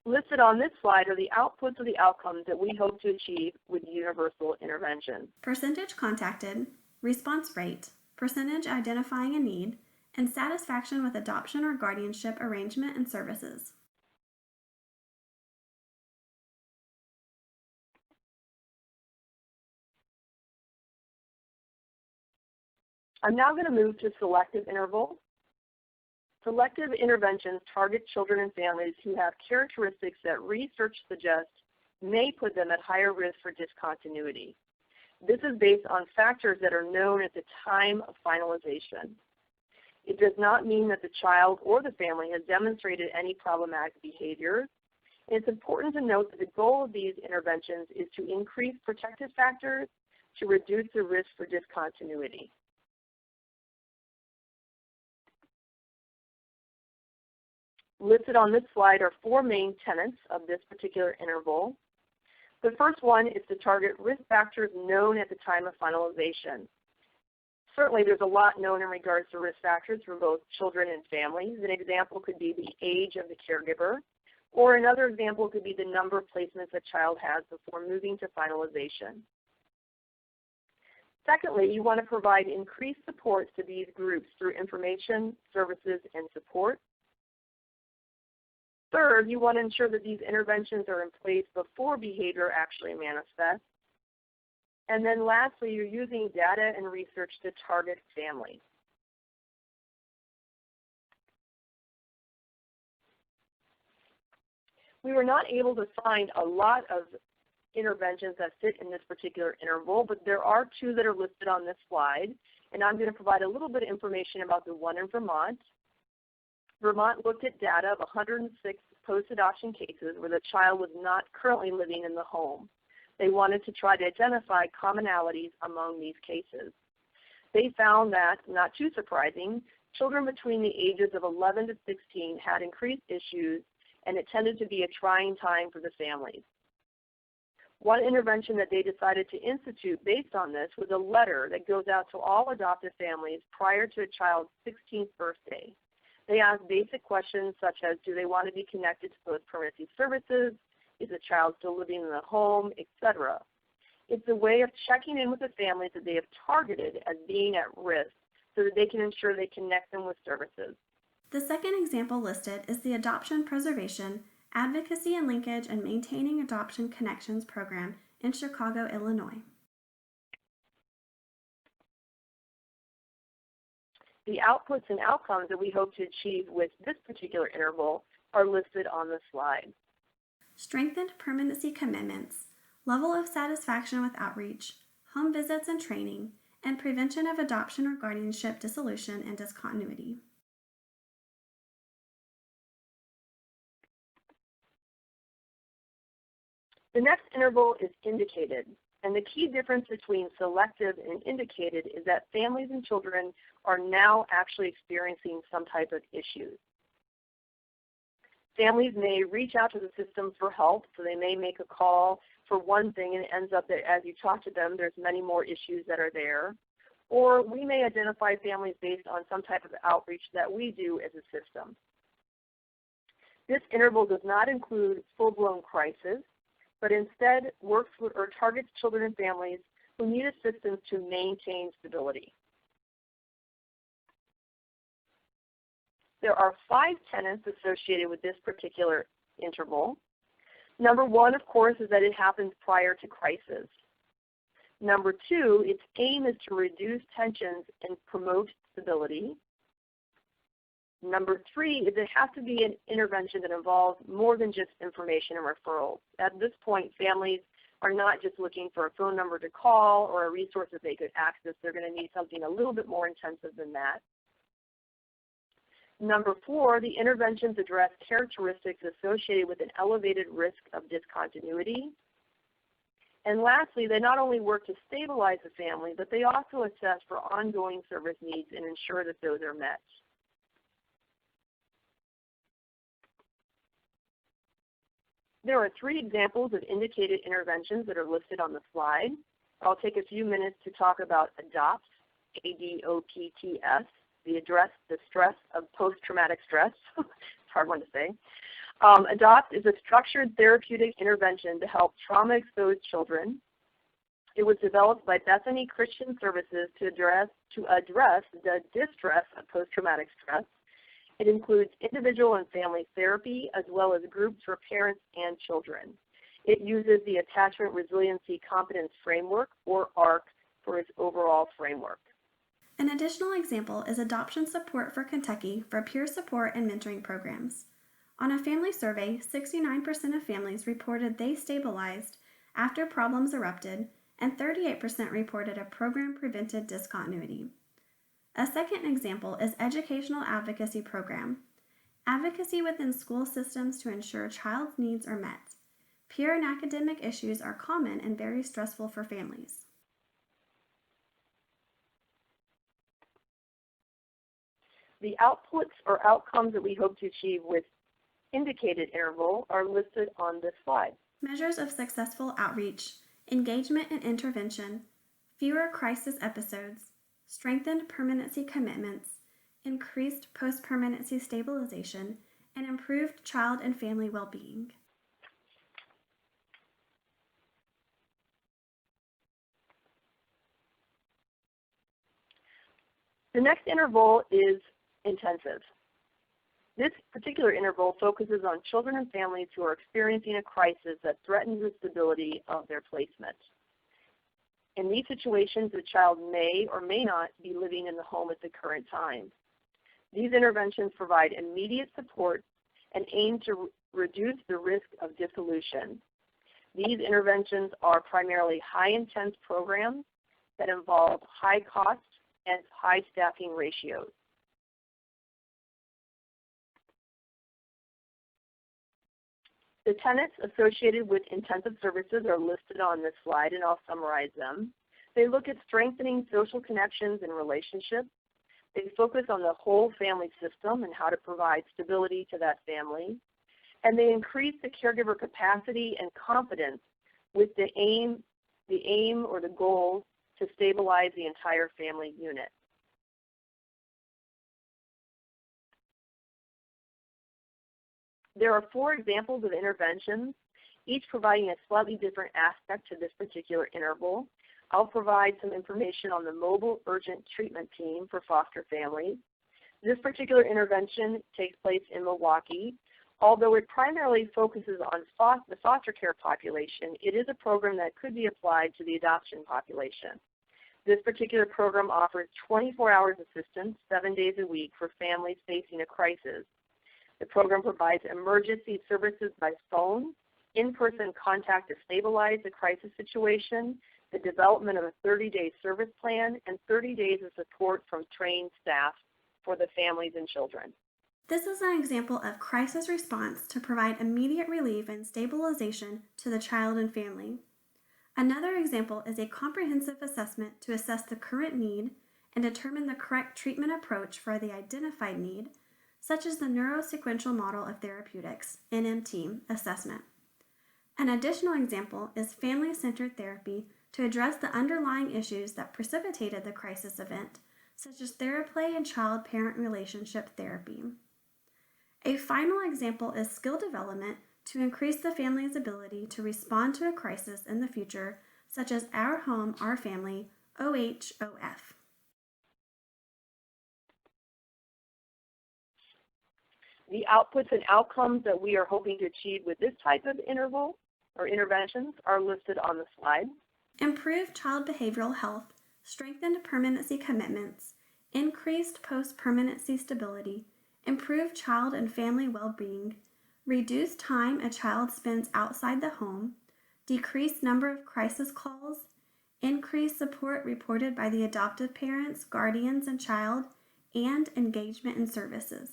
Listed on this slide are the outputs of the outcomes that we hope to achieve with universal intervention. Percentage contacted, response rate, percentage identifying a need, and satisfaction with adoption or guardianship arrangement and services. I'm now going to move to selective interval. Selective interventions target children and families who have characteristics that research suggests may put them at higher risk for discontinuity. This is based on factors that are known at the time of finalization. It does not mean that the child or the family has demonstrated any problematic behaviors. It's important to note that the goal of these interventions is to increase protective factors to reduce the risk for discontinuity. Listed on this slide are 4 main tenets of this particular interval. The first one is to target risk factors known at the time of finalization. Certainly there's a lot known in regards to risk factors for both children and families. An example could be the age of the caregiver, or another example could be the number of placements a child has before moving to finalization. Secondly, you want to provide increased supports to these groups through information, services, and support. Third, you want to ensure that these interventions are in place before behavior actually manifests. And then lastly, you're using data and research to target families. We were not able to find a lot of interventions that fit in this particular interval, but there are two that are listed on this slide, and I'm going to provide a little bit of information about the one in Vermont. Vermont looked at data of 106 post-adoption cases where the child was not currently living in the home. They wanted to try to identify commonalities among these cases. They found that, not too surprising, children between the ages of 11 to 16 had increased issues, and it tended to be a trying time for the families. One intervention that they decided to institute based on this was a letter that goes out to all adoptive families prior to a child's 16th birthday. They ask basic questions such as, do they want to be connected to post-permanency services? Is the child still living in the home, etc. It's a way of checking in with the families that they have targeted as being at risk so that they can ensure they connect them with services. The second example listed is the Adoption Preservation, Advocacy and Linkage and Maintaining Adoption Connections program in Chicago, Illinois. The outputs and outcomes that we hope to achieve with this particular interval are listed on the slide. Strengthened permanency commitments, level of satisfaction with outreach, home visits and training, and prevention of adoption or guardianship dissolution and discontinuity. The next interval is indicated, and the key difference between selective and indicated is that families and children are now actually experiencing some type of issues. Families may reach out to the system for help, so they may make a call for one thing and it ends up that as you talk to them, there's many more issues that are there. Or we may identify families based on some type of outreach that we do as a system. This interval does not include full-blown crisis, but instead works with or targets children and families who need assistance to maintain stability. There are 5 tenets associated with this particular interval. Number 1, of course, is that it happens prior to crisis. Number 2, its aim is to reduce tensions and promote stability. Number 3 is it has to be an intervention that involves more than just information and referrals. At this point, families are not just looking for a phone number to call or a resource that they could access. They're going to need something a little bit more intensive than that. Number 4, the interventions address characteristics associated with an elevated risk of discontinuity. And lastly, they not only work to stabilize the family, but they also assess for ongoing service needs and ensure that those are met. There are 3 examples of indicated interventions that are listed on the slide. I'll take a few minutes to talk about ADOPT, A-D-O-P-T-S, the stress of post-traumatic stress. It's a hard one to say. ADOPT is a structured therapeutic intervention to help trauma-exposed children. It was developed by Bethany Christian Services to address the distress of post-traumatic stress. It includes individual and family therapy as well as groups for parents and children. It uses the Attachment Resiliency Competence Framework, or ARC, for its overall framework. An additional example is Adoption Support for Kentucky for peer support and mentoring programs. On a family survey, 69% of families reported they stabilized after problems erupted, and 38% reported a program prevented discontinuity. A second example is Educational Advocacy Program. Advocacy within school systems to ensure child's needs are met. Peer and academic issues are common and very stressful for families. The outputs or outcomes that we hope to achieve with indicated interval are listed on this slide. Measures of successful outreach, engagement and intervention, fewer crisis episodes, strengthened permanency commitments, increased post-permanency stabilization, and improved child and family well-being. The next interval is intensive. This particular interval focuses on children and families who are experiencing a crisis that threatens the stability of their placement. In these situations, the child may or may not be living in the home at the current time. These interventions provide immediate support and aim to reduce the risk of dissolution. These interventions are primarily high-intense programs that involve high cost and high staffing ratios. The tenets associated with intensive services are listed on this slide, and I'll summarize them. They look at strengthening social connections and relationships. They focus on the whole family system and how to provide stability to that family. And they increase the caregiver capacity and confidence with the aim or the goal to stabilize the entire family unit. There are 4 examples of interventions, each providing a slightly different aspect to this particular interval. I'll provide some information on the Mobile Urgent Treatment Team for foster families. This particular intervention takes place in Milwaukee. Although it primarily focuses on the foster care population, it is a program that could be applied to the adoption population. This particular program offers 24 hours assistance, 7 days a week for families facing a crisis. The program provides emergency services by phone, in-person contact to stabilize the crisis situation, the development of a 30-day service plan, and 30 days of support from trained staff for the families and children. This is an example of crisis response to provide immediate relief and stabilization to the child and family. Another example is a comprehensive assessment to assess the current need and determine the correct treatment approach for the identified need, such as the neurosequential model of therapeutics, NMT, assessment. An additional example is family-centered therapy to address the underlying issues that precipitated the crisis event, such as theraplay and child-parent relationship therapy. A final example is skill development to increase the family's ability to respond to a crisis in the future, such as Our Home, Our Family, OHOF. The outputs and outcomes that we are hoping to achieve with this type of interval or interventions are listed on the slide. Improved child behavioral health, strengthened permanency commitments, increased post-permanency stability, improved child and family well-being, reduced time a child spends outside the home, decreased number of crisis calls, increased support reported by the adoptive parents, guardians, and child, and engagement in services.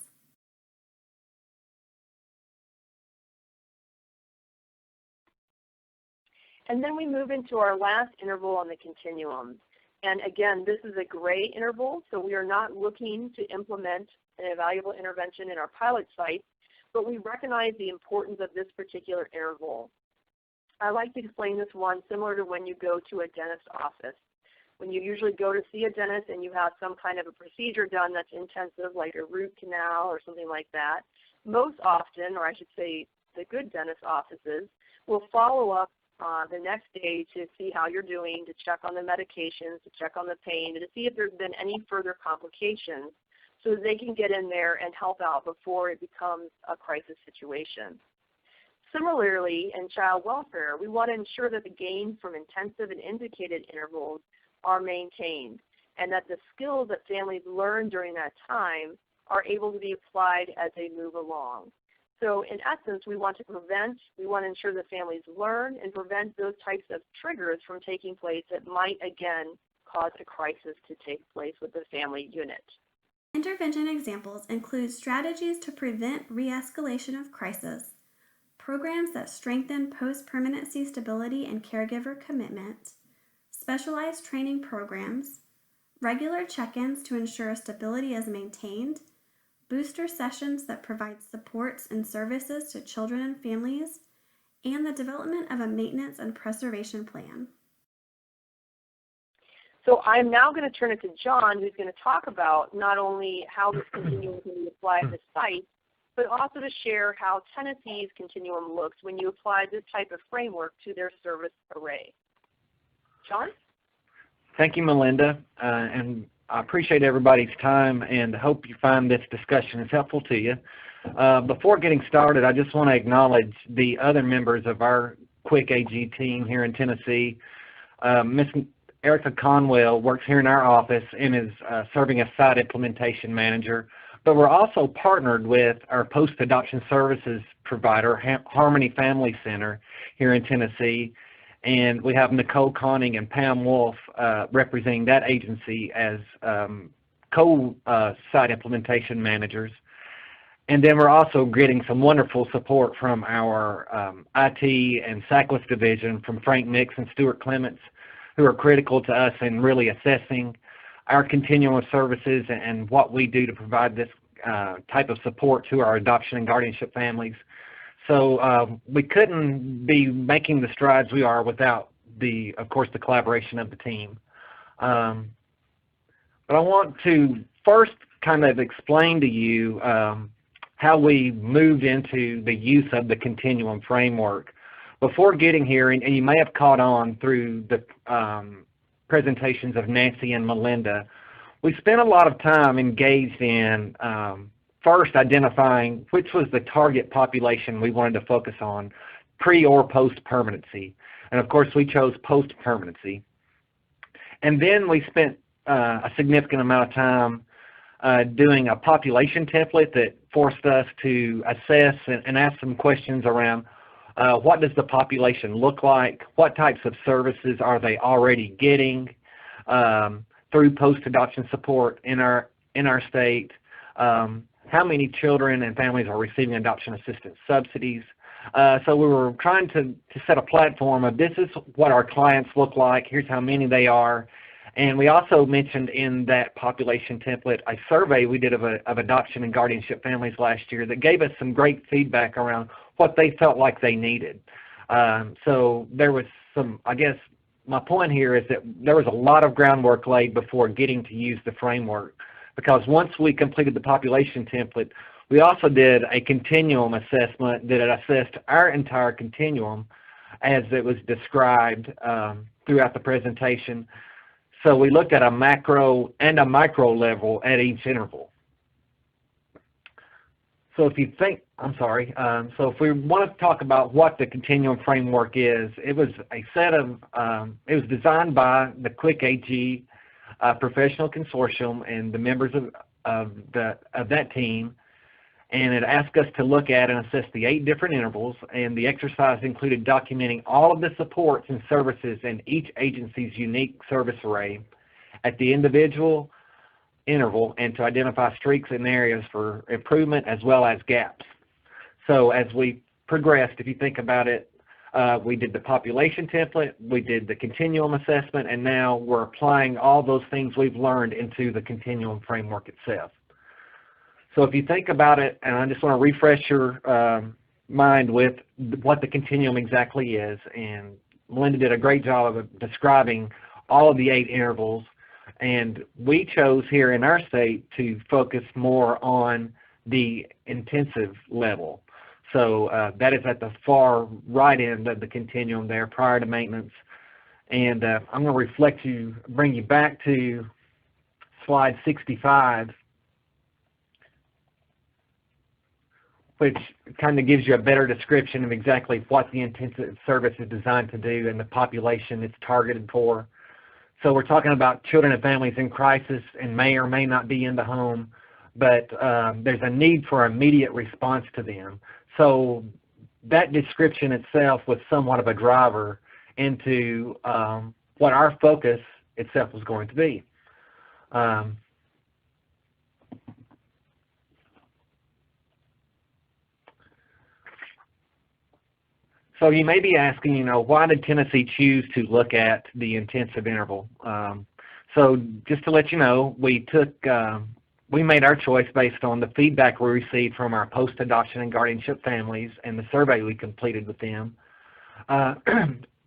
And then we move into our last interval on the continuum. And again, this is a gray interval, so we are not looking to implement an evaluable intervention in our pilot site, but we recognize the importance of this particular interval. I like to explain this one similar to when you go to a dentist's office. When you usually go to see a dentist and you have some kind of a procedure done that's intensive, like a root canal or something like that, most often, or I should say the good dentist offices, will follow up the next day to see how you're doing, to check on the medications, to check on the pain, and to see if there's been any further complications so that they can get in there and help out before it becomes a crisis situation. Similarly, in child welfare, we want to ensure that the gains from intensive and indicated intervals are maintained and that the skills that families learn during that time are able to be applied as they move along. So in essence, we want to ensure that families learn and prevent those types of triggers from taking place that might again cause a crisis to take place with the family unit. Intervention examples include strategies to prevent re-escalation of crisis, programs that strengthen post-permanency stability and caregiver commitment, specialized training programs, regular check-ins to ensure stability is maintained, booster sessions that provide supports and services to children and families, and the development of a maintenance and preservation plan. So I'm now going to turn it to John, who's going to talk about not only how this continuum can be applied to sites, but also to share how Tennessee's continuum looks when you apply this type of framework to their service array. John? Thank you, Melinda, and I appreciate everybody's time and hope you find this discussion is helpful to you. Before getting started, I just want to acknowledge the other members of our QIC-AG team here in Tennessee. Ms. Erica Conwell works here in our office and is serving as site implementation manager. But we're also partnered with our post-adoption services provider, Harmony Family Center here in Tennessee. And we have Nicole Conning and Pam Wolf representing that agency as co-site implementation managers. And then we're also getting some wonderful support from our IT and SACWIS division from Frank Nix and Stuart Clements, who are critical to us in really assessing our continuum of services and what we do to provide this type of support to our adoption and guardianship families. So we couldn't be making the strides we are without, of course, the collaboration of the team. But I want to first kind of explain to you how we moved into the use of the continuum framework. Before getting here, and you may have caught on through the presentations of Nancy and Melinda, we spent a lot of time engaged in first identifying which was the target population we wanted to focus on, pre or post-permanency. And of course we chose post-permanency. And then we spent a significant amount of time doing a population template that forced us to assess and ask some questions around what does the population look like, what types of services are they already getting through post-adoption support in our state, how many children and families are receiving adoption assistance subsidies. So we were trying to set a platform of this is what our clients look like, here's how many they are. And we also mentioned in that population template a survey we did of adoption and guardianship families last year that gave us some great feedback around what they felt like they needed. So there was some, I guess my point here is that there was a lot of groundwork laid before getting to use the framework, because once we completed the population template, we also did a continuum assessment that assessed our entire continuum as it was described throughout the presentation. So we looked at a macro and a micro level at each interval. So if you think, so if we want to talk about what the continuum framework is, it was a set of, it was designed by the QIC-AG professional consortium and the members of that team, and it asked us to look at and assess the 8 different intervals, and the exercise included documenting all of the supports and services in each agency's unique service array at the individual interval, and to identify streaks and areas for improvement as well as gaps. So as we progressed, if you think about it, we did the population template, we did the continuum assessment, and now we're applying all those things we've learned into the continuum framework itself. So if you think about it, and I just want to refresh your mind with what the continuum exactly is, and Melinda did a great job of describing all of the 8 intervals, and we chose here in our state to focus more on the intensive level. So that is at the far right end of the continuum there, prior to maintenance. And I'm going to bring you back to slide 65, which kind of gives you a better description of exactly what the intensive service is designed to do and the population it's targeted for. So we're talking about children and families in crisis and may or may not be in the home, but there's a need for immediate response to them. So that description itself was somewhat of a driver into what our focus itself was going to be. So you may be asking, why did Tennessee choose to look at the intensive interval? So just to let you know, we made our choice based on the feedback we received from our post-adoption and guardianship families and the survey we completed with them.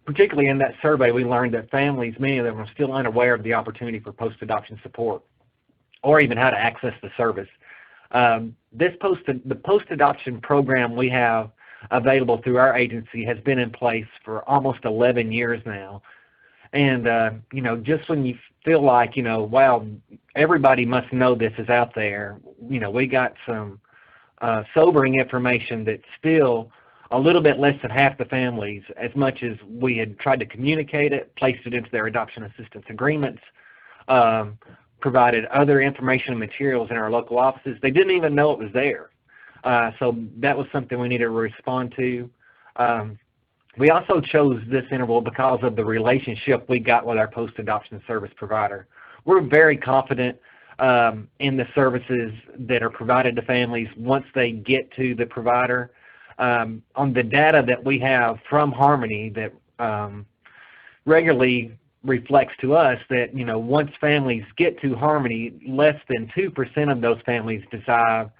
Particularly in that survey, we learned that families, many of them, are still unaware of the opportunity for post-adoption support or even how to access the service. The post-adoption program we have available through our agency has been in place for almost 11 years now. And, just when you feel like, wow, everybody must know this is out there, we got some sobering information that still a little bit less than half the families, as much as we had tried to communicate it, placed it into their adoption assistance agreements, provided other information and materials in our local offices, they didn't even know it was there. So that was something we needed to respond to. We also chose this interval because of the relationship we got with our post-adoption service provider. We're very confident in the services that are provided to families once they get to the provider. On the data that we have from Harmony that regularly reflects to us that, you know, once families get to Harmony, less than 2% of those families decide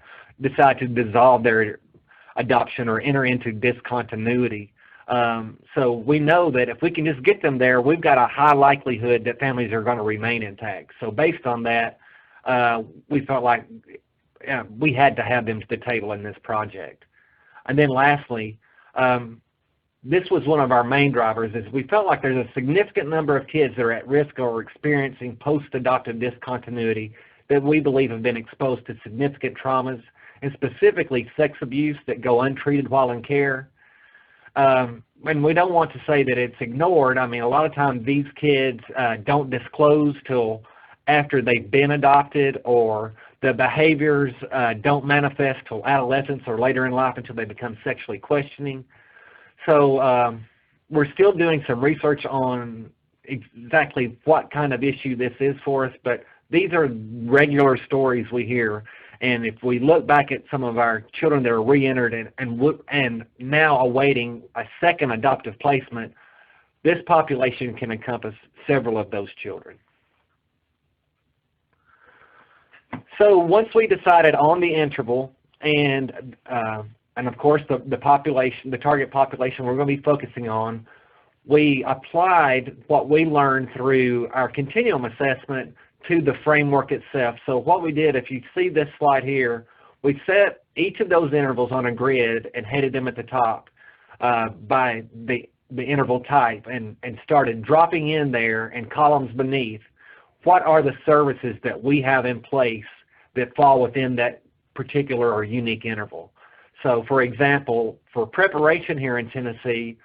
to dissolve their adoption or enter into discontinuity. So we know that if we can just get them there, we've got a high likelihood that families are going to remain intact. So based on that, we felt like we had to have them to the table in this project. And then lastly, this was one of our main drivers, is we felt like there's a significant number of kids that are at risk or experiencing post-adoptive discontinuity that we believe have been exposed to significant traumas, and specifically sex abuse that go untreated while in care. And we don't want to say that it's ignored. I mean, a lot of times these kids don't disclose till after they've been adopted, or the behaviors don't manifest till adolescence or later in life until they become sexually questioning. So we're still doing some research on exactly what kind of issue this is for us, but these are regular stories we hear. And if we look back at some of our children that are re-entered and now awaiting a second adoptive placement, this population can encompass several of those children. So once we decided on the interval and of course the population, the target population we're going to be focusing on, we applied what we learned through our continuum assessment to the framework itself. So what we did, if you see this slide here, we set each of those intervals on a grid and headed them at the top by the interval type, and started dropping in there in columns beneath what are the services that we have in place that fall within that particular or unique interval. So for example, for preparation here in Tennessee,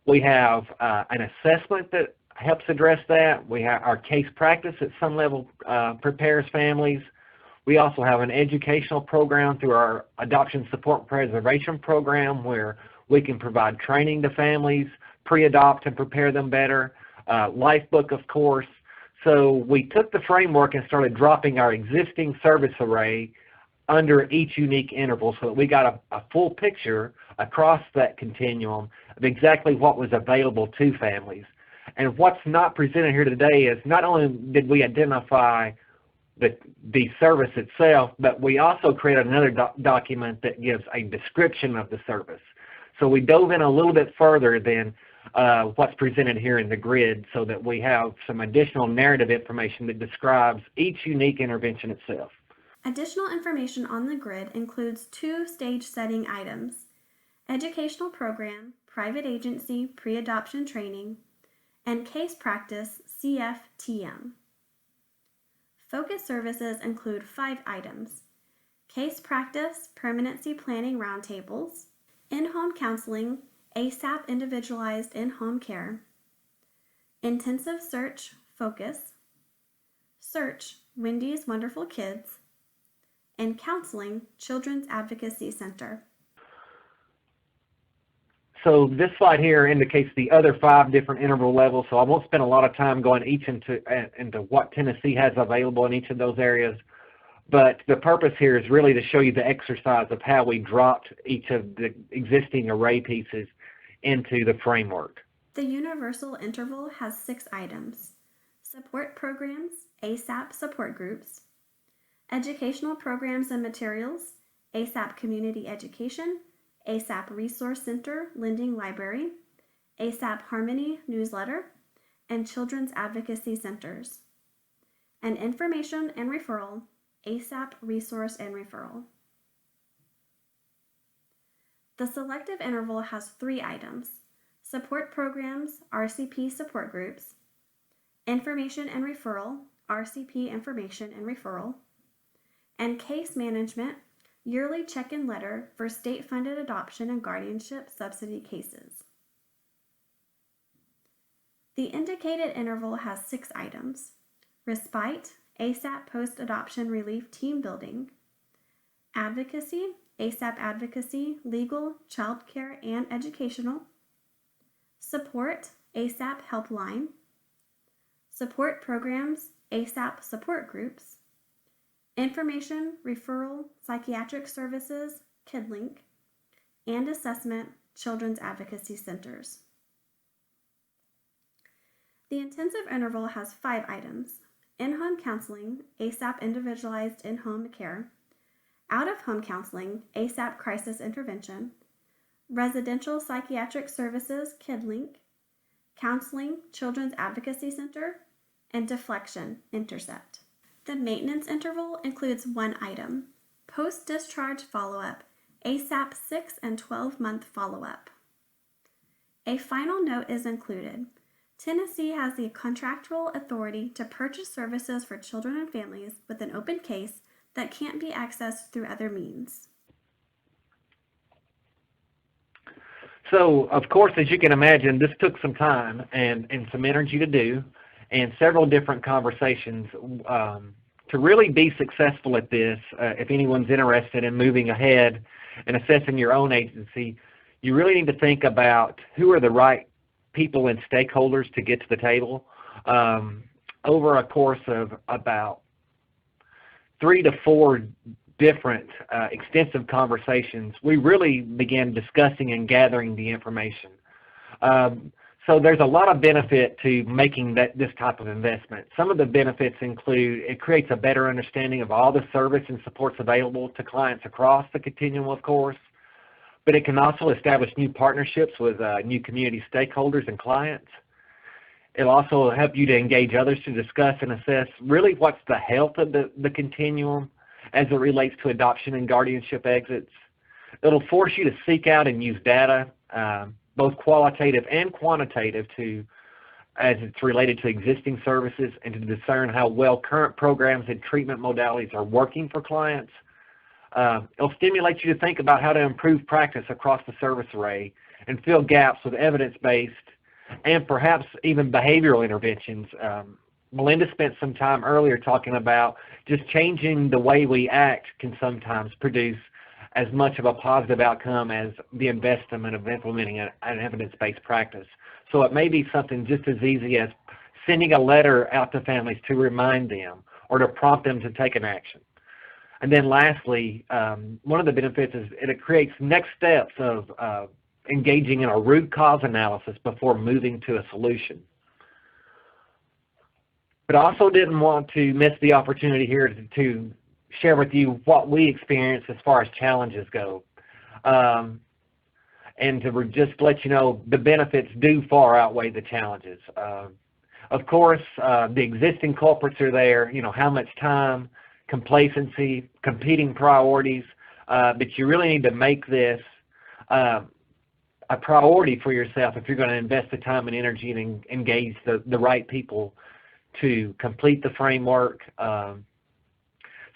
we have an assessment that helps address that. We have our case practice at some level prepares families. We also have an educational program through our adoption support preservation program where we can provide training to families, pre-adopt and prepare them better. Lifebook, of course. So we took the framework and started dropping our existing service array under each unique interval so that we got a full picture across that continuum of exactly what was available to families. And what's not presented here today is not only did we identify the service itself, but we also created another document that gives a description of the service. So we dove in a little bit further than what's presented here in the grid so that we have some additional narrative information that describes each unique intervention itself. Additional information on the grid includes 2 stage setting items: educational program, private agency, pre-adoption training, and case practice, CFTM. Focus services include 5 items: case practice, permanency planning roundtables, in-home counseling, ASAP individualized in-home care, intensive search, focus, search, Wendy's Wonderful Kids, and counseling, Children's Advocacy Center. So this slide here indicates the other 5 different interval levels, so I won't spend a lot of time going each into what Tennessee has available in each of those areas. But the purpose here is really to show you the exercise of how we dropped each of the existing array pieces into the framework. The universal interval has 6 items: support programs, ASAP support groups, educational programs and materials, ASAP community education, ASAP Resource Center Lending Library, ASAP Harmony Newsletter, and Children's Advocacy Centers. And information and referral, ASAP Resource and Referral. The selective interval has 3 items: support programs, RCP support groups, information and referral, RCP information and referral, and case management, yearly check-in letter for state-funded adoption and guardianship subsidy cases. The indicated interval has 6 items: respite, ASAP post-adoption relief team building, advocacy, ASAP advocacy, legal, child care, and educational, support, ASAP helpline, support programs, ASAP support groups, information, referral, psychiatric services, KidLink, and assessment, children's advocacy centers. The intensive interval has 5 items: in-home counseling, ASAP individualized in-home care, out-of-home counseling, ASAP crisis intervention, residential psychiatric services, KidLink, counseling, children's advocacy center, and deflection, Intercept. The maintenance interval includes 1 item: post-discharge follow-up, ASAP 6 and 12-month follow-up. A final note is included. Tennessee has the contractual authority to purchase services for children and families with an open case that can't be accessed through other means. So, of course, as you can imagine, this took some time and some energy to do, and several different conversations. To really be successful at this, if anyone's interested in moving ahead and assessing your own agency, you really need to think about who are the right people and stakeholders to get to the table. Over a course of about 3 to 4 different extensive conversations, we really began discussing and gathering the information. So there's a lot of benefit to making this type of investment. Some of the benefits include it creates a better understanding of all the service and supports available to clients across the continuum, of course, but it can also establish new partnerships with new community stakeholders and clients. It'll also help you to engage others to discuss and assess really what's the health of the continuum as it relates to adoption and guardianship exits. It'll force you to seek out and use data, both qualitative and quantitative, as it's related to existing services, and to discern how well current programs and treatment modalities are working for clients. It'll stimulate you to think about how to improve practice across the service array and fill gaps with evidence-based and perhaps even behavioral interventions. Melinda spent some time earlier talking about just changing the way we act can sometimes produce as much of a positive outcome as the investment of implementing an evidence-based practice. So it may be something just as easy as sending a letter out to families to remind them or to prompt them to take an action. And then lastly, one of the benefits is it creates next steps of engaging in a root cause analysis before moving to a solution. But I also didn't want to miss the opportunity here to share with you what we experience as far as challenges go. And to just let you know the benefits do far outweigh the challenges. Of course, the existing culprits are there, how much time, complacency, competing priorities, but you really need to make this a priority for yourself if you're going to invest the time and energy and engage the right people to complete the framework.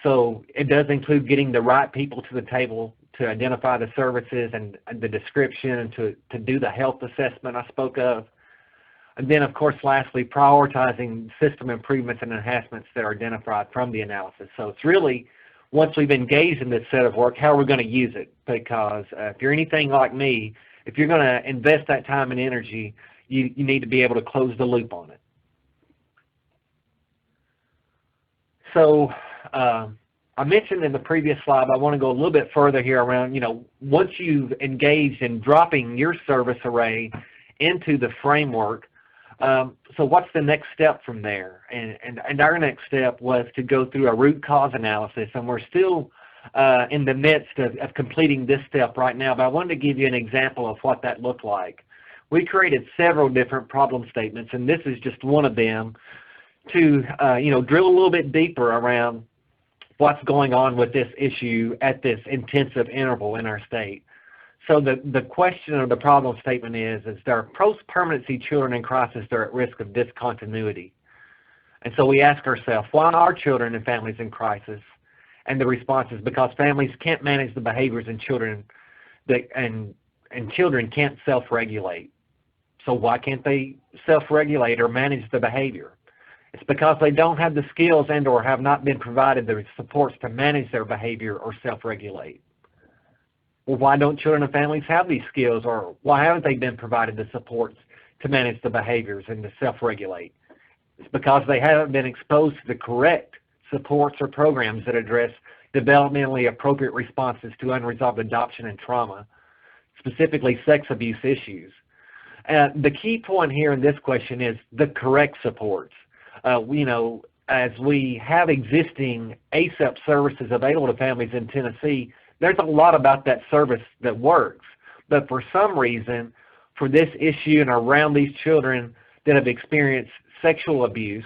So it does include getting the right people to the table to identify the services and the description and to do the health assessment I spoke of. And then, of course, lastly, prioritizing system improvements and enhancements that are identified from the analysis. So it's really, once we've engaged in this set of work, how are we going to use it? Because if you're anything like me, if you're going to invest that time and energy, you need to be able to close the loop on it. So I mentioned in the previous slide, I want to go a little bit further here around, once you've engaged in dropping your service array into the framework, so what's the next step from there? And our next step was to go through a root cause analysis, and we're still in the midst of completing this step right now, but I wanted to give you an example of what that looked like. We created several different problem statements, and this is just one of them, to drill a little bit deeper around what's going on with this issue at this intensive interval in our state. So the question or the problem statement is there are post-permanency children in crisis that are at risk of discontinuity? And so we ask ourselves, why are children and families in crisis? And the response is because families can't manage the behaviors in children and children can't self-regulate. So why can't they self-regulate or manage the behavior? It's because they don't have the skills and or have not been provided the supports to manage their behavior or self-regulate. Well, why don't children and families have these skills, or why haven't they been provided the supports to manage the behaviors and to self-regulate? It's because they haven't been exposed to the correct supports or programs that address developmentally appropriate responses to unresolved adoption and trauma, specifically sex abuse issues. The key point here in this question is the correct supports. As we have existing ASAP services available to families in Tennessee, there's a lot about that service that works. But for some reason, for this issue and around these children that have experienced sexual abuse,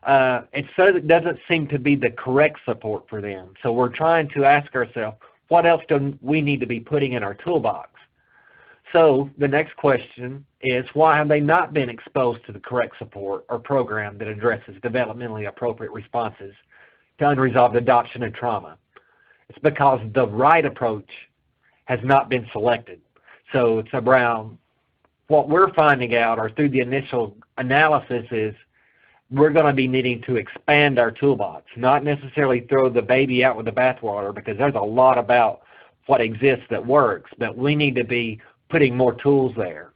it doesn't seem to be the correct support for them. So we're trying to ask ourselves, what else do we need to be putting in our toolbox? So the next question is, why have they not been exposed to the correct support or program that addresses developmentally appropriate responses to unresolved adoption and trauma? It's because the right approach has not been selected. So it's around what we're finding out, or through the initial analysis, is we're going to be needing to expand our toolbox, not necessarily throw the baby out with the bathwater, because there's a lot about what exists that works, but we need to be putting more tools there.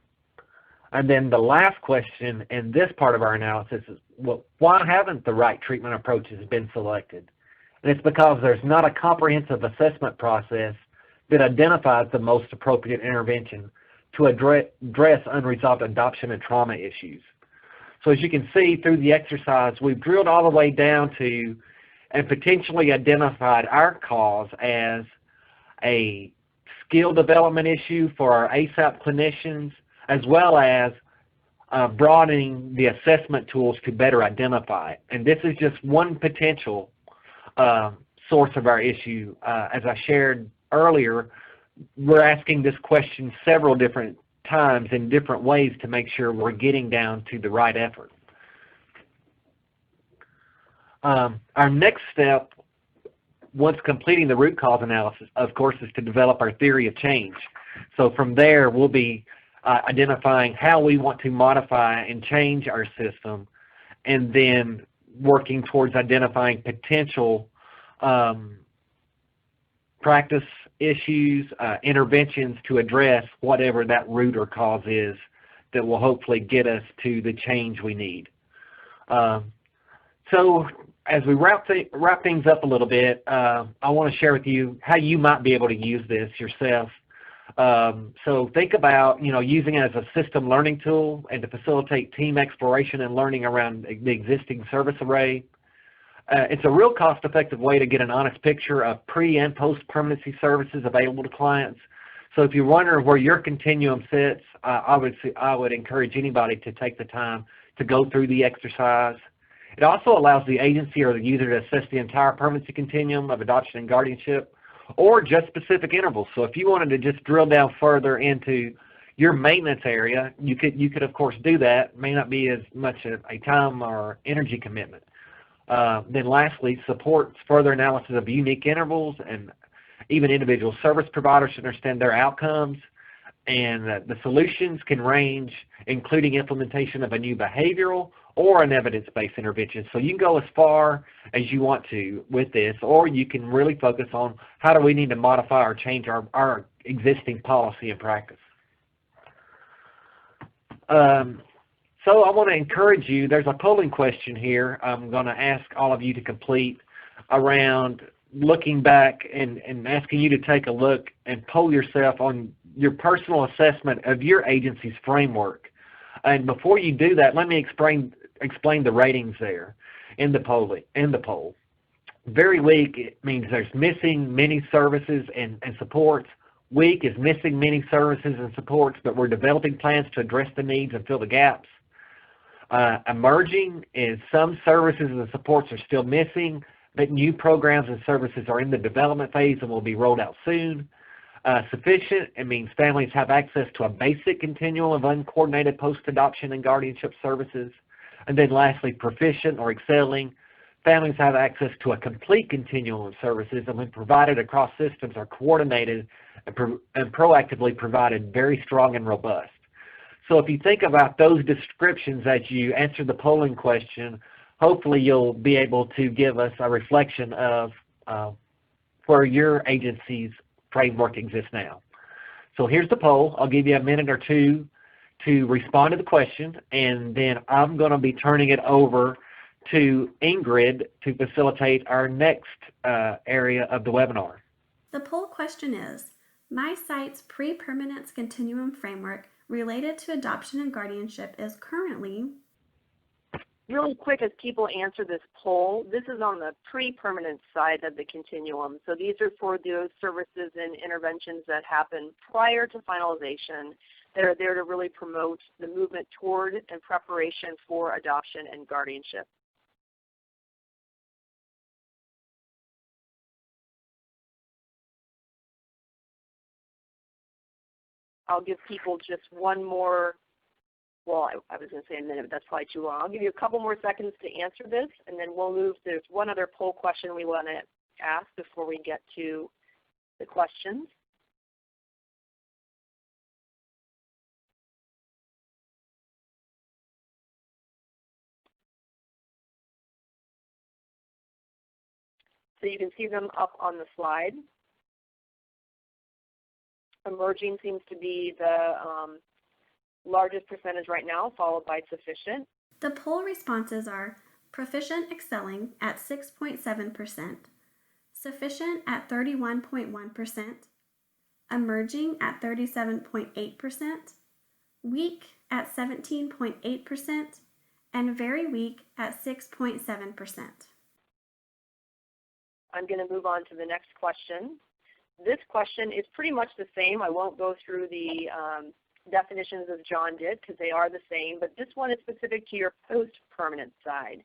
And then the last question in this part of our analysis is, well, why haven't the right treatment approaches been selected? And it's because there's not a comprehensive assessment process that identifies the most appropriate intervention to address unresolved adoption and trauma issues. So as you can see through the exercise, we've drilled all the way down to and potentially identified our cause as a skill development issue for our ASAP clinicians, as well as broadening the assessment tools to better identify it. And this is just one potential source of our issue. As I shared earlier, we're asking this question several different times in different ways to make sure we're getting down to the right effort. Our next step, once completing the root cause analysis, of course, is to develop our theory of change. So from there, we'll be identifying how we want to modify and change our system, and then working towards identifying potential practice issues, interventions to address whatever that root or cause is that will hopefully get us to the change we need. So as we wrap things up a little bit, I want to share with you how you might be able to use this yourself. So think about using it as a system learning tool and to facilitate team exploration and learning around the existing service array. It's a real cost-effective way to get an honest picture of pre- and post-permanency services available to clients. So if you wonder where your continuum sits, I would encourage anybody to take the time to go through the exercise. It also allows the agency or the user to assess the entire permanency continuum of adoption and guardianship, or just specific intervals. So if you wanted to just drill down further into your maintenance area, you could of course do that. It may not be as much a time or energy commitment. Then lastly, supports further analysis of unique intervals, and even individual service providers should understand their outcomes. And the solutions can range, including implementation of a new behavioral or an evidence-based intervention. So you can go as far as you want to with this, or you can really focus on how do we need to modify or change our existing policy and practice. So I want to encourage you, there's a polling question here I'm going to ask all of you to complete around looking back and asking you to take a look and poll yourself on your personal assessment of your agency's framework. And before you do that, let me explain the ratings there in the poll. Very weak, it means there's missing many services and supports. Weak is missing many services and supports, but we're developing plans to address the needs and fill the gaps. Emerging is some services and supports are still missing, but new programs and services are in the development phase and will be rolled out soon. Sufficient, it means families have access to a basic continuum of uncoordinated post-adoption and guardianship services. And then lastly, proficient or excelling, families have access to a complete continuum of services, and when provided across systems are coordinated and proactively provided, very strong and robust. So if you think about those descriptions as you answer the polling question, hopefully you'll be able to give us a reflection of where your agency's framework exists now. So here's the poll. I'll give you a minute or two to respond to the question, and then I'm going to be turning it over to Ingrid to facilitate our next area of the webinar. The poll question is, my site's pre-permanence continuum framework related to adoption and guardianship is currently... Really quick, as people answer this poll, this is on the pre-permanent side of the continuum. So these are for those services and interventions that happen prior to finalization that are there to really promote the movement toward and preparation for adoption and guardianship. I'll give people just one more, well, I was going to say a minute, but that's probably too long. I'll give you a couple more seconds to answer this, and then we'll move. There's one other poll question we want to ask before we get to the questions. So you can see them up on the slide. Emerging seems to be the largest percentage right now, followed by sufficient. The poll responses are proficient excelling at 6.7%, sufficient at 31.1%, emerging at 37.8%, weak at 17.8%, and very weak at 6.7%. I'm going to move on to the next question. This question is pretty much the same. I won't go through the definitions as John did because they are the same, but this one is specific to your post-permanent side.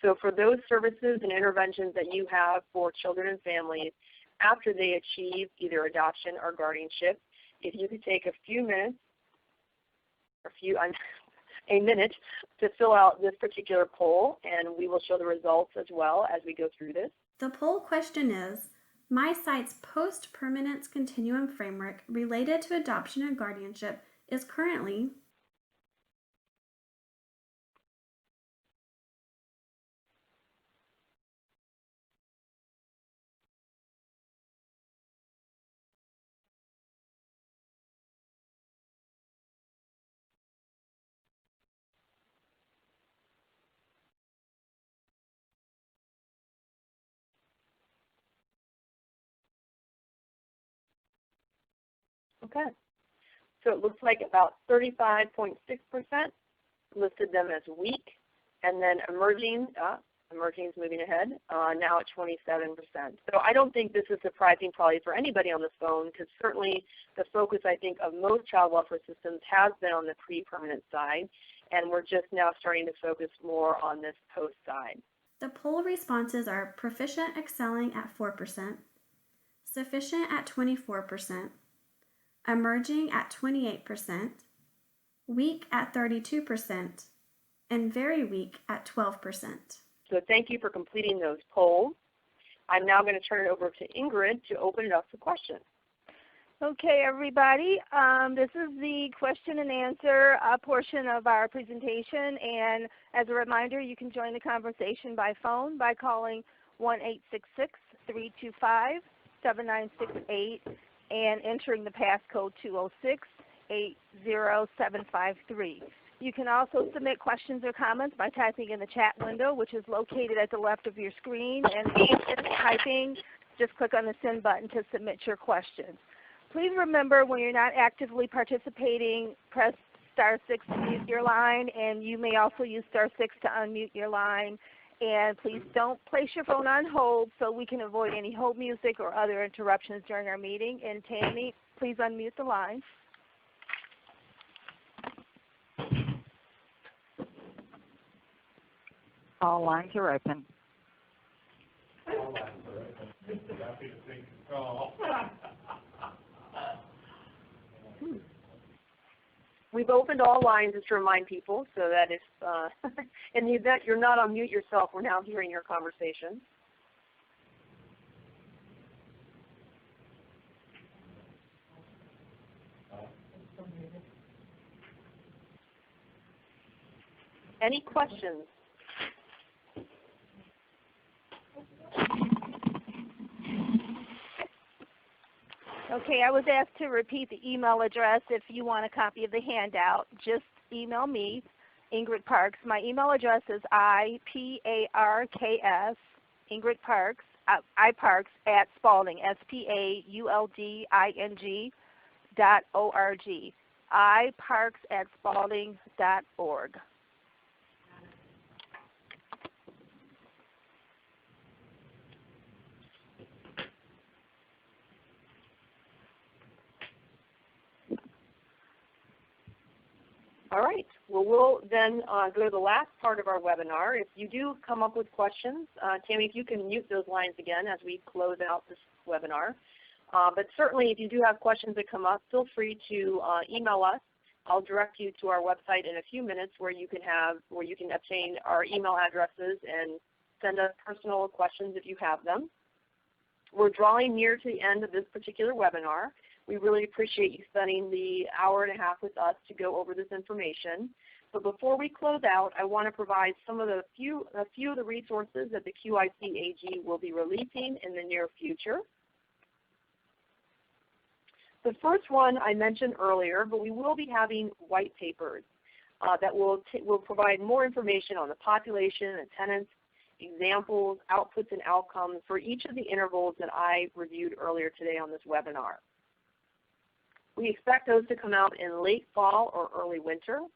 So for those services and interventions that you have for children and families after they achieve either adoption or guardianship, if you could take a few minutes, a minute to fill out this particular poll, and we will show the results as well as we go through this. The poll question is, my site's post-permanence continuum framework related to adoption and guardianship is currently... Okay, so it looks like about 35.6% listed them as weak, and then emerging is moving ahead, now at 27%. So I don't think this is surprising probably for anybody on this phone, because certainly the focus I think of most child welfare systems has been on the pre-permanent side, and we're just now starting to focus more on this post side. The poll responses are proficient excelling at 4%, sufficient at 24%, emerging at 28%, weak at 32%, and very weak at 12%. So thank you for completing those polls. I'm now going to turn it over to Ingrid to open it up for questions. Okay, everybody. This is the question and answer portion of our presentation, and as a reminder, you can join the conversation by phone by calling 1-866-325-7968 and entering the passcode 206-80753. You can also submit questions or comments by typing in the chat window, which is located at the left of your screen, and instead of typing, just click on the send button to submit your questions. Please remember, when you're not actively participating, press *6 to mute your line, and you may also use *6 to unmute your line. And please don't place your phone on hold so we can avoid any hold music or other interruptions during our meeting. And Tammy, please unmute the line. All lines are open. All lines are open. Happy to take the call. We've opened all lines just to remind people so that if, in the event you're not on mute yourself, we're now hearing your conversation. Any questions? Okay, I was asked to repeat the email address. If you want a copy of the handout, just email me, Ingrid Parks. My email address is IPARKS, Ingrid Parks, iParks at Spalding, SPAULDING.org, iParks@Spalding.org. All right. Well, we'll then go to the last part of our webinar. If you do come up with questions, Tammy, if you can mute those lines again as we close out this webinar. But certainly, if you do have questions that come up, feel free to email us. I'll direct you to our website in a few minutes where you can obtain our email addresses and send us personal questions if you have them. We're drawing near to the end of this particular webinar. We really appreciate you spending the hour and a half with us to go over this information. But before we close out, I want to provide a few of the resources that the QIC-AG will be releasing in the near future. The first one I mentioned earlier, but we will be having white papers that will provide more information on the population, attendance, examples, outputs, and outcomes for each of the intervals that I reviewed earlier today on this webinar. We expect those to come out in late fall or early winter.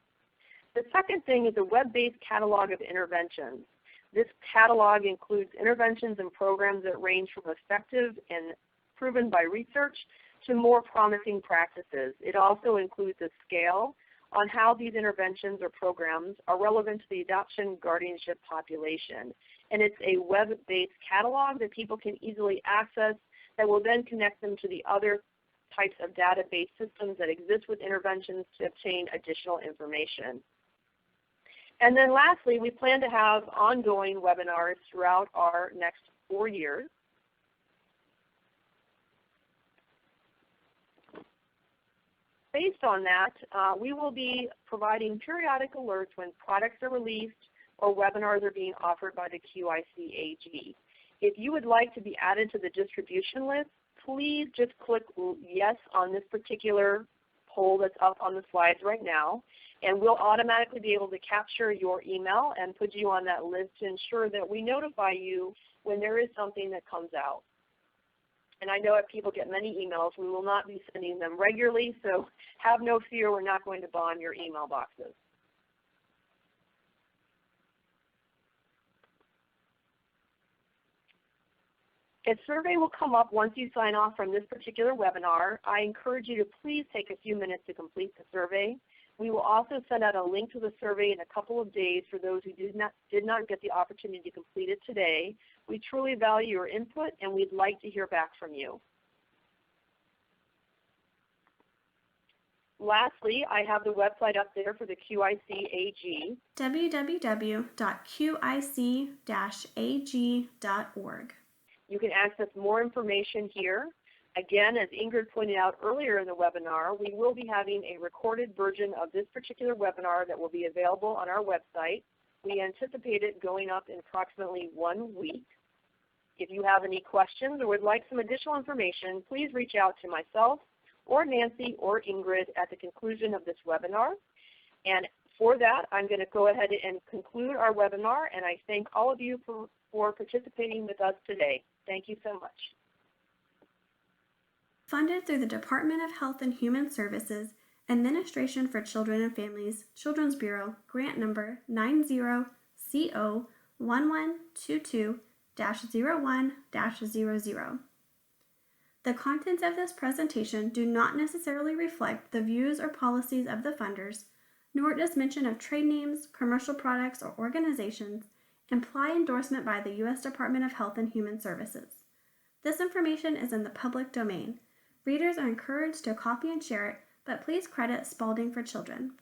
The second thing is a web-based catalog of interventions. This catalog includes interventions and programs that range from effective and proven by research to more promising practices. It also includes a scale on how these interventions or programs are relevant to the adoption guardianship population. And it's a web-based catalog that people can easily access that will then connect them to the other types of database systems that exist with interventions to obtain additional information. And then lastly, we plan to have ongoing webinars throughout our next 4 years. Based on that, we will be providing periodic alerts when products are released or webinars are being offered by the QIC-AG. If you would like to be added to the distribution list, please just click yes on this particular poll that's up on the slides right now, and we'll automatically be able to capture your email and put you on that list to ensure that we notify you when there is something that comes out. And I know that people get many emails. We will not be sending them regularly, so have no fear. We're not going to bomb your email boxes. A survey will come up once you sign off from this particular webinar. I encourage you to please take a few minutes to complete the survey. We will also send out a link to the survey in a couple of days for those who did not get the opportunity to complete it today. We truly value your input, and we'd like to hear back from you. Lastly, I have the website up there for the QIC-AG. www.qic-ag.org. You can access more information here. Again, as Ingrid pointed out earlier in the webinar, we will be having a recorded version of this particular webinar that will be available on our website. We anticipate it going up in approximately 1 week. If you have any questions or would like some additional information, please reach out to myself or Nancy or Ingrid at the conclusion of this webinar. And for that, I'm going to go ahead and conclude our webinar, and I thank all of you for participating with us today. Thank you so much. Funded through the Department of Health and Human Services, Administration for Children and Families, Children's Bureau, grant number 90CO1122-01-00. The contents of this presentation do not necessarily reflect the views or policies of the funders, nor does mention of trade names, commercial products, or organizations imply endorsement by the U.S. Department of Health and Human Services. This information is in the public domain. Readers are encouraged to copy and share it, but please credit Spalding for Children.